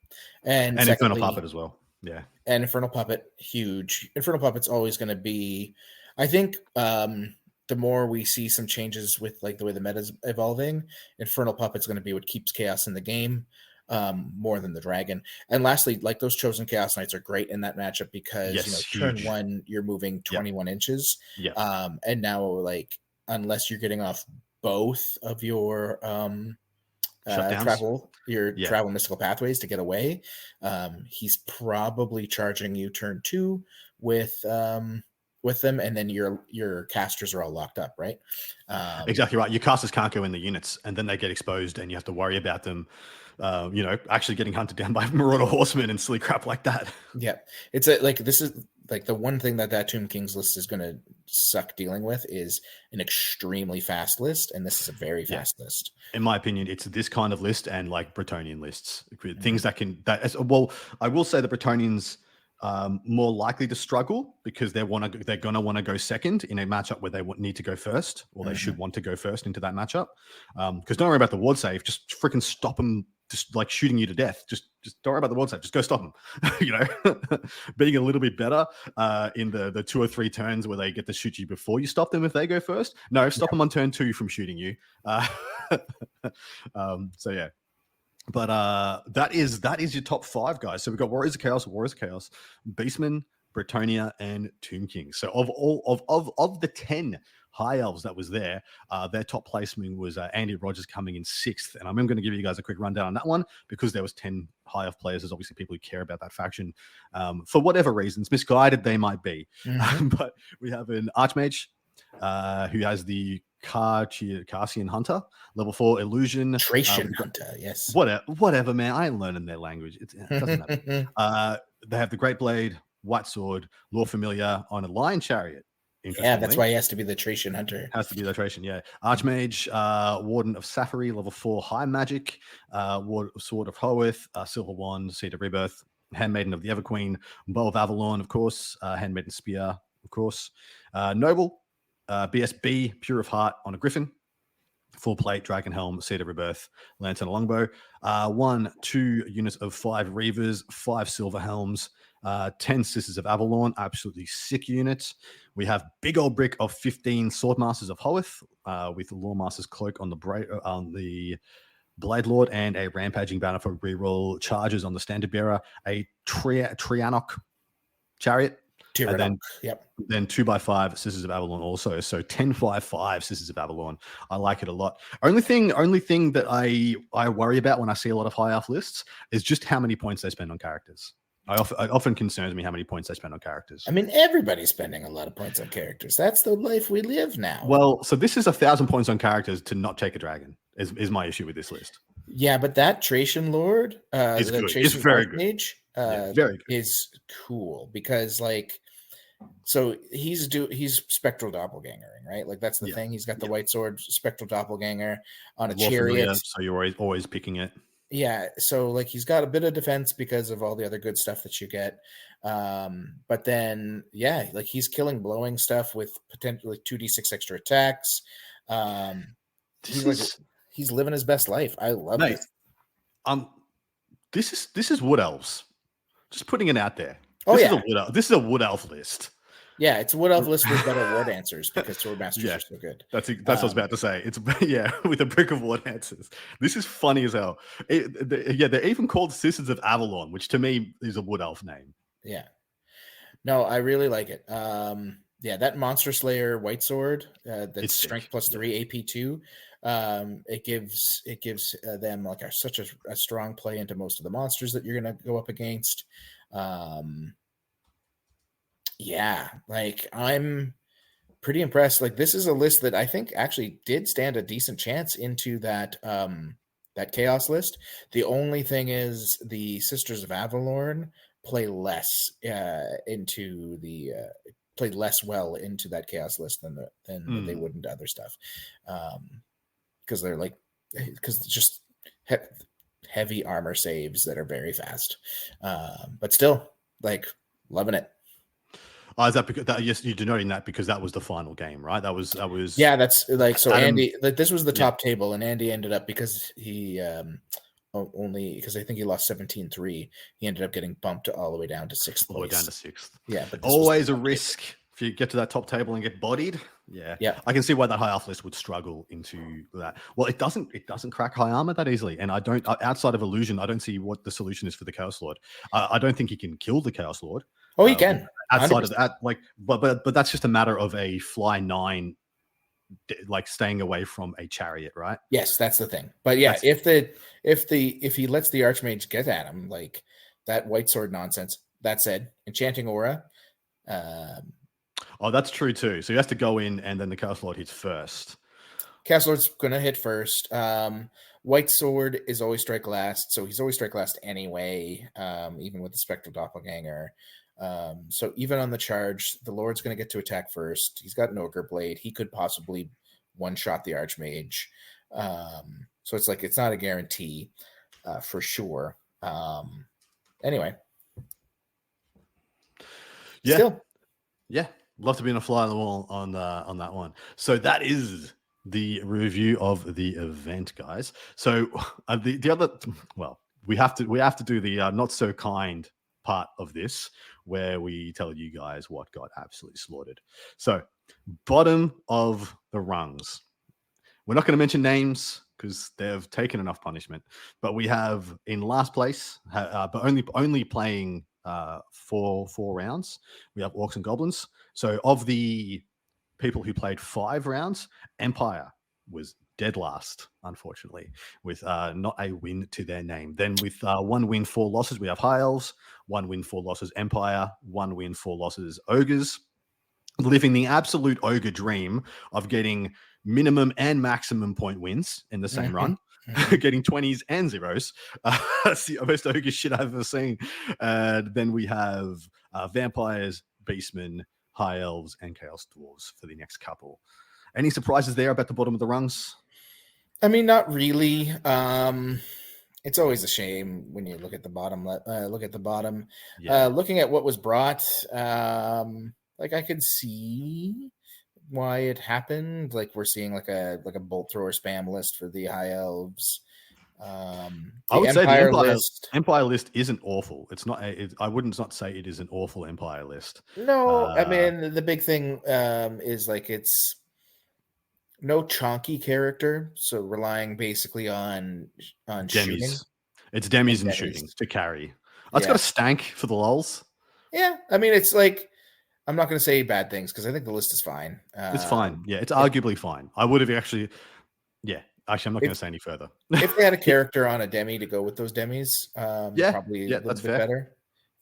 And Infernal Puppet as well. Yeah. And Infernal Puppet, huge. Infernal Puppet's always going to be, I think, the more we see some changes with like the way the meta's evolving, Infernal Puppet's going to be what keeps chaos in the game more than the dragon. And lastly, like those Chosen Chaos Knights are great in that matchup because turn 1 you're moving 21 inches. Yeah. And now like unless you're getting off both of your travel mystical pathways to get away, he's probably charging you turn 2 with them, and then your casters are all locked up, right? Exactly right. Your casters can't go in the units, and then they get exposed, and you have to worry about them actually getting hunted down by Marauder Horsemen and silly crap like that. Yeah, this is like the one thing that Tomb Kings list is going to suck dealing with is an extremely fast list, and this is a very fast list. In my opinion, it's this kind of list and like Bretonnian lists, things I will say the Bretonnians more likely to struggle because they're gonna want to go second in a matchup where they need to go first, or they should want to go first into that matchup. Because don't worry about the ward save, just freaking stop them. Just like shooting you to death. Just don't worry about the ward save. Just go stop them. Being a little bit better in the 2 or 3 turns where they get to shoot you before you stop them if they go first. No, stop them on turn 2 from shooting you. So yeah. But that is your top 5, guys. So we've got Warriors of Chaos, Beastmen, Bretonnia, and Tomb King. So of the 10 high elves that was there, their top placement was Andy Rogers coming in 6th, and I'm going to give you guys a quick rundown on that one because there was 10 high elf players. There's obviously people who care about that faction for whatever reasons, misguided they might be. But we have an Archmage who has the Carcian Hunter, level 4 Illusion. Tracian Hunter, yes. Whatever, man. I ain't learning their language. It doesn't matter. They have the Great Blade, White Sword, Lore Familiar on a Lion Chariot. Yeah, that's why he has to be the Tracian Hunter. Has to be the Tracian, yeah. Archmage, Warden of Safari, level 4 High Magic, Sword of Hoeth, Silver Wand, Seed of Rebirth, Handmaiden of the Everqueen, Bow of Avalon, of course, Handmaiden Spear, of course. Noble, BSB, Pure of Heart on a Griffin, Full Plate, Dragon Helm, Seed of Rebirth, Lantern Longbow, 2 units of 5 Reavers, 5 Silver Helms, 10 Sisters of Avalon, absolutely sick units. We have big old brick of 15 Swordmasters of Hoeth with Lawmaster's Cloak on the Blade Lord, and a Rampaging Banner for reroll charges on the Standard Bearer, a Trianok Chariot, And then Yep. Then 2x5 Sisters of Avalon also. So 10-5-5 Sisters of Avalon. I like it a lot. Only thing that I worry about when I see a lot of high elf lists is just how many points they spend on characters. It often concerns me how many points they spend on characters. I mean, everybody's spending a lot of points on characters. That's the life we live now. Well, so this is 1,000 points on characters to not take a dragon is my issue with this list. Yeah, but that Tracian Lord, is good. It's very good. Very good. Is cool because so he's spectral doppelgangering, right? Like that's the thing. He's got the white sword, spectral doppelganger on a chariot. So you're always picking it. Yeah, so he's got a bit of defense because of all the other good stuff that you get. But then he's killing blowing stuff with potentially 2d6 extra attacks. He's living his best life. I love it. This is Wood Elves. Just putting it out there. This is a Wood Elf list. Yeah, it's a Wood Elf list with better ward answers because sword masters are so good. That's what I was about to say. It's with a brick of ward answers. This is funny as hell. They're even called Sisters of Avalon, which to me is a Wood Elf name. Yeah. No, I really like it. That Monster Slayer White Sword, that's strength +3 AP2. It gives them such a strong play into most of the monsters that you're gonna go up against. I'm pretty impressed. This is a list that I think actually did stand a decent chance into that chaos list. The only thing is the Sisters of Avalon play less well into that chaos list than they would into other stuff. Because they're just heavy armor saves that are very fast. But still loving it. Is that because you're denoting that because that was the final game, right? That was that's so Adam, Andy, this was the top table, and Andy ended up because he only because I think he lost 17-3, he ended up getting bumped all the way down to sixth. Yeah, but always a risk if you get to that top table and get bodied. Yeah. I can see why that high elf list would struggle into that. Well, it doesn't crack high armor that easily, and I don't outside of illusion. I don't see what the solution is for the Chaos Lord. I don't think he can kill the Chaos Lord. Oh, he can. Outside 100%. Of that, but that's just a matter of a fly 9, staying away from a chariot, right? Yes, that's the thing. But if he lets the Archmage get at him, that white sword nonsense. That said, enchanting aura. That's true too. So he has to go in, and then the Chaos Lord hits first. Chaos Lord's gonna hit first. White sword is always strike last, so he's always strike last anyway. Even with the spectral doppelganger. So even on the charge, the Lord's going to get to attack first. He's got an Ogre Blade. He could possibly one-shot the Archmage. So it's not a guarantee for sure. Anyway. Yeah. Still. Yeah. Love to be on a fly on the wall on that one. So that is the review of the event, guys. So the other, we have to do the not so kind part of this where we tell you guys what got absolutely slaughtered. So bottom of the rungs. We're not going to mention names because they've taken enough punishment, but we have in last place, but only playing 4 rounds. We have Orcs and Goblins. So of the people who played 5 rounds, Empire was dead last, unfortunately, with not a win to their name. Then with 1 win, 4 losses, we have High Elves, 1 win, 4 losses, Empire, 1 win, 4 losses, Ogres, living the absolute ogre dream of getting minimum and maximum point wins in the same run, getting 20s and 0s. That's the most ogre shit I've ever seen. Then we have Vampires, Beastmen, High Elves, and Chaos Dwarves for the next couple. Any surprises there about the bottom of the rungs? I mean, not really. It's always a shame when you look at the bottom. Looking at what was brought, I could see why it happened. We're seeing a bolt thrower spam list for the High Elves. I would say the Empire list isn't awful. It's not. I wouldn't not say it is an awful Empire list. No, I mean the big thing is it's no chonky character, so relying basically on demis. Shooting. It's demis and shooting to carry. It's got a stank for the lulz. Yeah, I mean it's I'm not going to say bad things because I think the list is fine. It's fine. Yeah, it's arguably fine. I would have actually. Yeah, actually, I'm not going to say any further. If they had a character on a demi to go with those demis, Yeah, probably yeah, a little that's bit fair. better.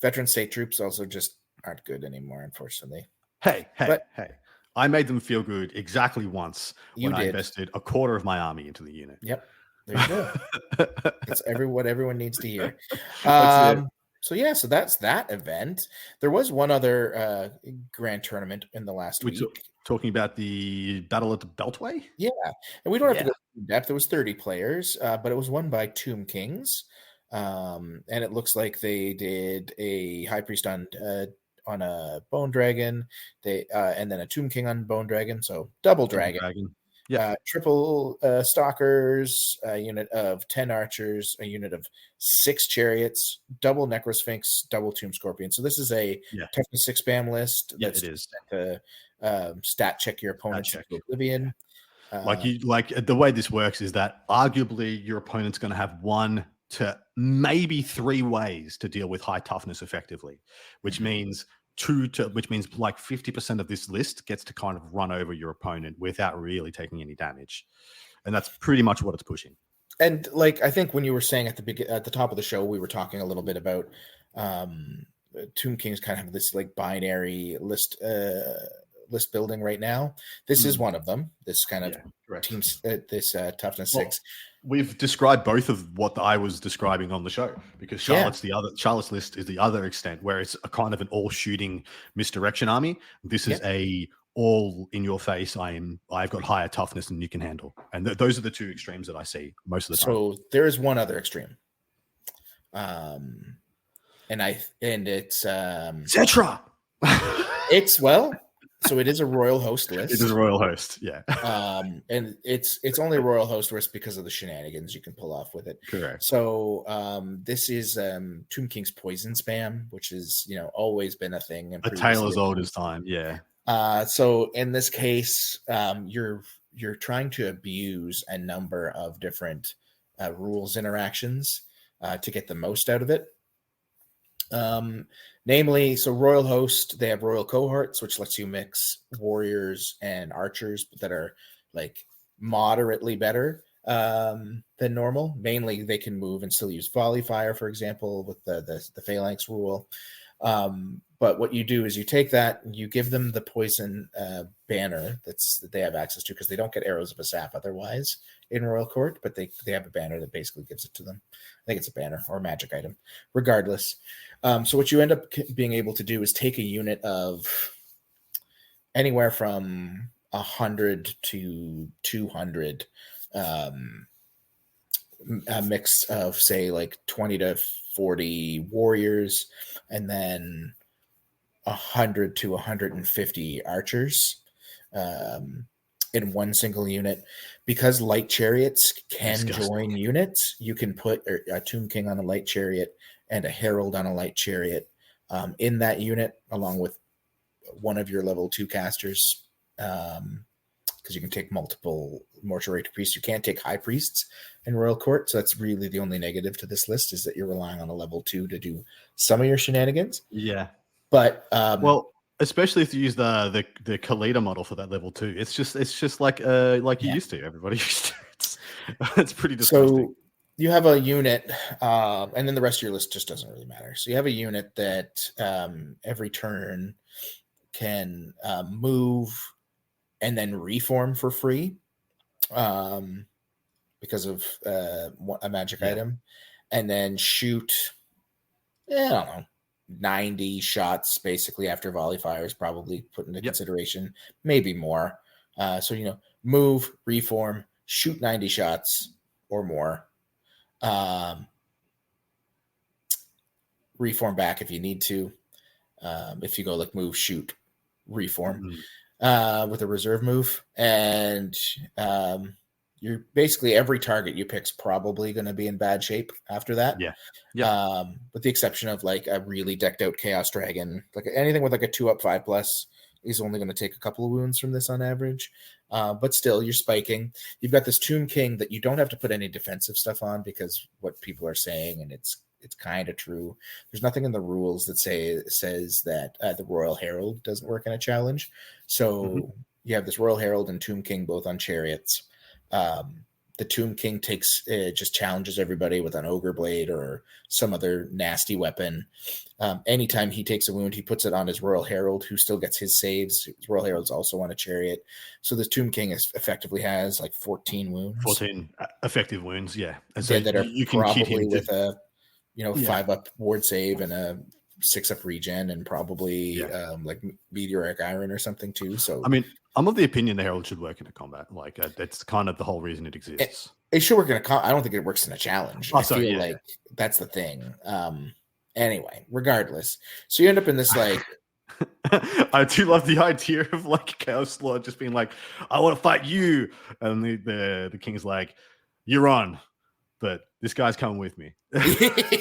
Veteran state troops also just aren't good anymore, unfortunately. Hey, But I made them feel good exactly once you when I did. invested a quarter of my army into the unit. Yep. There you go. That's what everyone needs to hear. That's it. So yeah, so that's that event. There was one other grand tournament in the last week. Talking about the Battle at the Beltway? Yeah, and we don't have to go in depth. It was 30 players, but it was won by Tomb Kings. And it looks like they did a High Priest on a Bone Dragon, and then a Tomb King on Bone Dragon, so double dragon. Yeah, triple Stalkers, a unit of 10 archers, a unit of 6 chariots, double Necrosphinx, double Tomb Scorpion. So this is a toughness 6 spam list. It is. To stat check your opponent's oblivion. Like the way this works is that arguably your opponent's going to have 1 to maybe 3 ways to deal with high toughness effectively, which means like 50% of this list gets to kind of run over your opponent without really taking any damage. And that's pretty much what it's pushing. And like, I think when you were saying at the top of the show, we were talking a little bit about Tomb Kings kind of have this like binary list building right now. This is one of them. This kind of teams, this toughness 6. We've described both of what I was describing on the show, because Charlotte's list is the other extent where it's a kind of an all shooting misdirection army. This is a all in your face. I've got higher toughness than you can handle. And those are the 2 extremes that I see most of the time. So there is one other extreme. And it's Zetra. So it is a royal host list. It is a royal host, yeah. And it's only a royal host list because of the shenanigans you can pull off with it. Correct. So this is Tomb King's poison spam, which is always been a thing. A tale as old as time, yeah. So in this case, you're trying to abuse a number of different rules interactions to get the most out of it. Namely, so Royal Host, they have Royal Cohorts, which lets you mix warriors and archers that are like moderately better than normal. Mainly, they can move and still use Volley Fire, for example, with the Phalanx rule. But what you do is you take that and you give them the poison banner that they have access to, because they don't get Arrows of Asaph otherwise in Royal Court, but they have a banner that basically gives it to them. I think it's a banner or a magic item, regardless. So what you end up being able to do is take a unit of anywhere from 100 to 200, a mix of, say, like 20 to 40 warriors, and then 100 to 150 archers in one single unit. Because light chariots can join units, you can put a Tomb King on a light chariot and a Herald on a light chariot in that unit, along with one of your level 2 casters, because you can take multiple Mortuary Priests. You can't take High Priests in Royal Court, so that's really the only negative to this list, is that you're relying on a level 2 to do some of your shenanigans. Yeah. But especially if you use the Kalita model for that level 2, it's just like you used to. Everybody used to. It's pretty disgusting. So you have a unit, and then the rest of your list just doesn't really matter. So you have a unit that every turn can move and then reform for free because of a magic item, and then shoot, I don't know, 90 shots basically after volley fire is probably put into consideration, maybe more. So, move, reform, shoot 90 shots or more. Reform back if you need to. If you go like move, shoot, reform with a reserve move. And you're basically, every target you pick's probably going to be in bad shape after that. With the exception of like a really decked out Chaos Dragon. Like anything with like a 2-up 5+ is only going to take a couple of wounds from this on average. But still, you're spiking. You've got this Tomb King that you don't have to put any defensive stuff on, because what people are saying, and it's it's kind of true. There's nothing in the rules that says that the Royal Herald doesn't work in a challenge. So you have this Royal Herald and Tomb King both on chariots. The Tomb King just challenges everybody with an ogre blade or some other nasty weapon. Anytime he takes a wound, he puts it on his Royal Herald, who still gets his saves. His Royal Herald's also on a chariot. So this Tomb King effectively has like 14 wounds. 14 effective wounds, yeah. And so that are you can probably hit him with a 5-up ward save and a 6-up regen and probably like meteoric iron or something too. So I mean, I'm of the opinion the Herald should work in a combat. Like that's kind of the whole reason it exists. It should work in a I don't think it works in a challenge. Oh, I feel like that's the thing. Anyway, regardless. So you end up in this like I do love the idea of like Chaos Lord just being like, I want to fight you. And the king's like, you're on, but this guy's coming with me.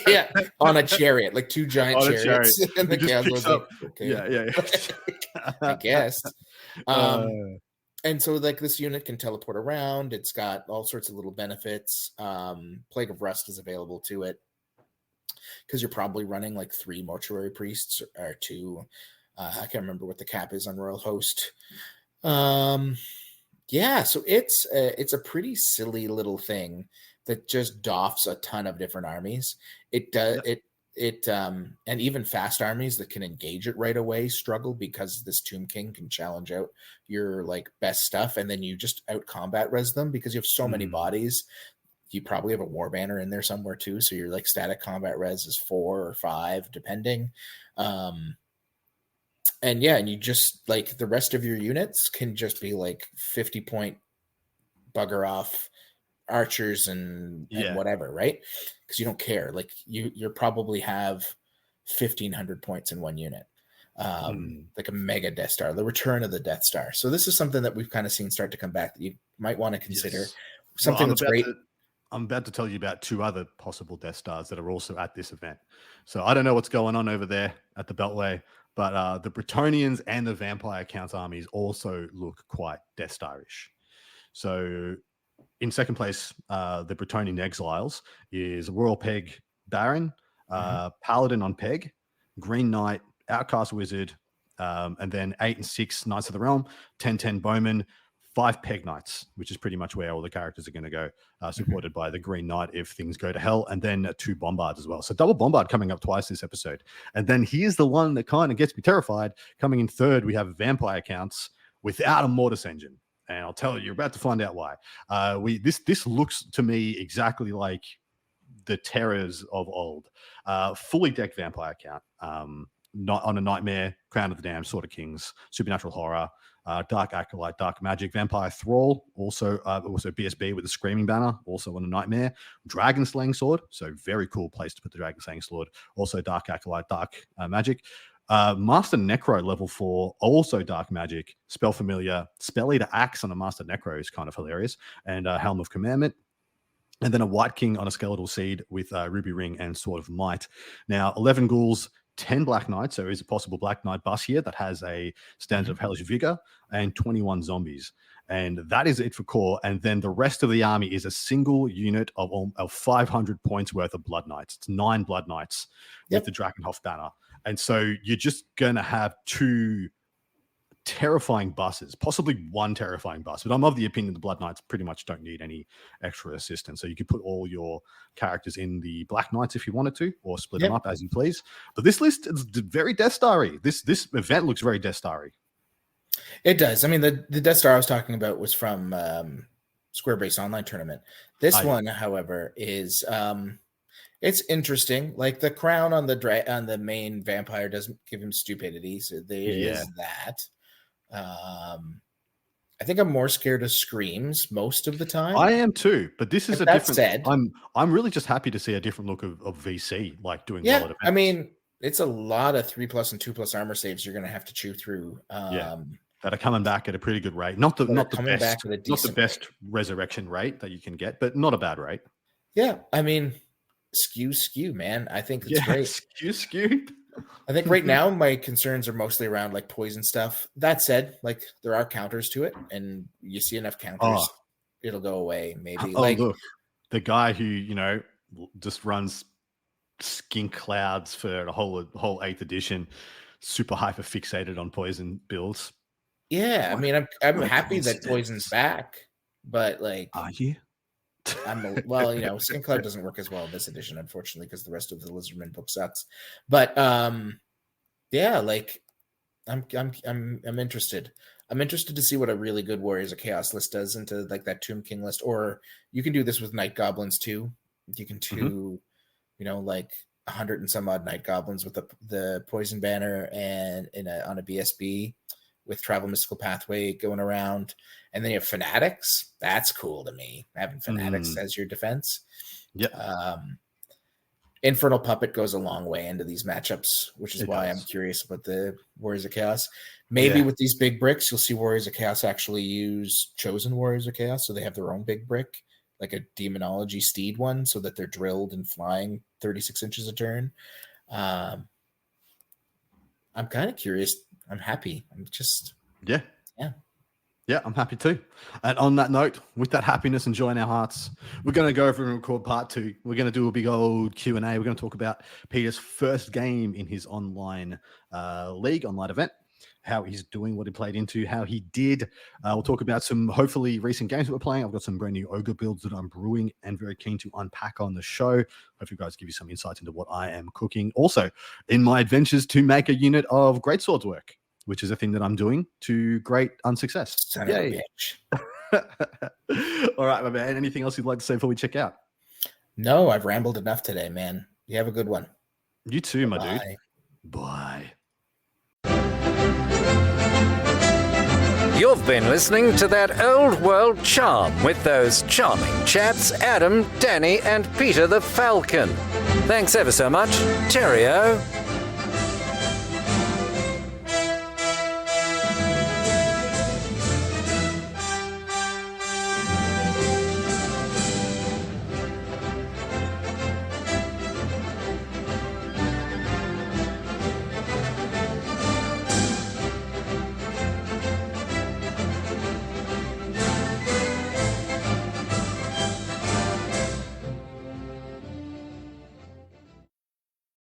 Yeah, on a chariot, like 2 giant chariots. And the Chaos Lord's like, okay. Yeah. I guess. And so like this unit can teleport around. It's got all sorts of little benefits. Plague of Rust is available to it because you're probably running like 3 mortuary priests or 2. I can't remember what the cap is on Royal Host. So it's a pretty silly little thing that just doffs a ton of different armies. It does and even fast armies that can engage it right away struggle because this Tomb King can challenge out your like best stuff, and then you just out combat res them because you have so many bodies. You probably have a war banner in there somewhere too, so your like static combat res is 4 or 5 depending. And you just like the rest of your units can just be like 50 point bugger off archers and whatever, right? Because you don't care. Like you probably have 1,500 points in one unit, like a mega Death Star, the return of the Death Star. So this is something that we've kind of seen start to come back that you might want to consider. Yes. Something that's great. I'm about to tell you about 2 other possible Death Stars that are also at this event. So I don't know what's going on over there at the Beltway, but the Bretonians and the Vampire Count armies also look quite Death Star-ish. So in second place, the Bretonian Exiles is Royal Peg Baron, Paladin on Peg, Green Knight, Outcast Wizard, and then 8 and 6 Knights of the Realm, 10-10 Bowman, 5 Peg Knights, which is pretty much where all the characters are going to go, supported by the Green Knight if things go to hell, and then 2 Bombards as well. So double Bombard coming up twice this episode. And then here's the one that kind of gets me terrified. Coming in third, we have Vampire Counts without a Mortis engine. And I'll tell you, you're about to find out why. This looks to me exactly like the terrors of old. Fully decked Vampire Count, not on a Nightmare, Crown of the Damned, Sword of Kings, Supernatural Horror, Dark Acolyte, Dark Magic, Vampire Thrall, also BSB with the Screaming Banner, also on a Nightmare, Dragon Slaying Sword, so very cool place to put the Dragon Slaying Sword, also Dark Acolyte, Dark Magic. Master Necro level 4, also Dark Magic, Spell Familiar, Spell Eater Axe on a Master Necro is kind of hilarious, and Helm of Commandment. And then a White King on a Skeletal Seed with Ruby Ring and Sword of Might. Now, 11 ghouls, 10 Black Knights, so there is a possible Black Knight bus here that has a standard of Hellish Vigor, and 21 zombies. And that is it for core. And then the rest of the army is a single unit of 500 points worth of Blood Knights. It's 9 Blood Knights with the Drakenhof banner. And so you're just going to have 2 terrifying buses, possibly 1 terrifying bus. But I'm of the opinion the Blood Knights pretty much don't need any extra assistance. So you could put all your characters in the Black Knights if you wanted to, or split them up as you please. But this list is very Death Star-y. This event looks very Death Star-y. It does. I mean, the Death Star I was talking about was from Square Base Online Tournament. This one, however, is it's interesting. Like the crown on the main vampire doesn't give him stupidity, so there is that. I think I'm more scared of screams most of the time. I am too, but this is different. Said, I'm really just happy to see a different look of VC, like doing well at events. I mean, it's a lot of 3+ and 2+ armor saves you're going to have to chew through. That are coming back at a pretty good rate. Not the best resurrection rate that you can get, but not a bad rate. Yeah, I mean, skew, man. I think it's great. Skew. I think right now my concerns are mostly around like poison stuff. That said, like there are counters to it, and you see enough counters, it'll go away. Maybe. Look, the guy who just runs skink clouds for the whole 8th edition, super hyper fixated on poison builds. Yeah, I mean, I'm happy that poison's back, but like, are you? Well, Skink Cloud doesn't work as well in this edition, unfortunately, because the rest of the Lizardman book sucks. But yeah, like I'm interested. I'm interested to see what a really good Warriors of Chaos list does into like that Tomb King list, or you can do this with Night Goblins too. You can do, like 100 and some odd Night Goblins with the Poison Banner and on a BSB with Travel Mystical Pathway going around. And then you have Fanatics. That's cool to me, having Fanatics as your defense. Yeah. Infernal Puppet goes a long way into these matchups, which is why I'm curious about the Warriors of Chaos. Maybe with these big bricks, you'll see Warriors of Chaos actually use Chosen Warriors of Chaos, so they have their own big brick, like a Demonology Steed one, so that they're drilled and flying 36 inches a turn. I'm kind of curious. I'm happy. I'm just... Yeah, I'm happy too. And on that note, with that happiness and joy in our hearts, we're going to go over and record part 2. We're going to do a big old Q&A. We're going to talk about Peter's first game in his online league, online event, how he's doing, what he played into, how he did. We'll talk about some hopefully recent games that we're playing. I've got some brand new Ogre builds that I'm brewing and very keen to unpack on the show. Hope you guys give you some insights into what I am cooking. Also, in my adventures to make a unit of greatswords work, which is a thing that I'm doing to great unsuccess. Yay. All right, my man. Anything else you'd like to say before we check out? No, I've rambled enough today, man. You have a good one. You too, my Bye. dude. Bye. You've been listening to That Old World Charm with those charming chaps, Adam, Danny, and Peter the Falcon. Thanks ever so much. Cheerio.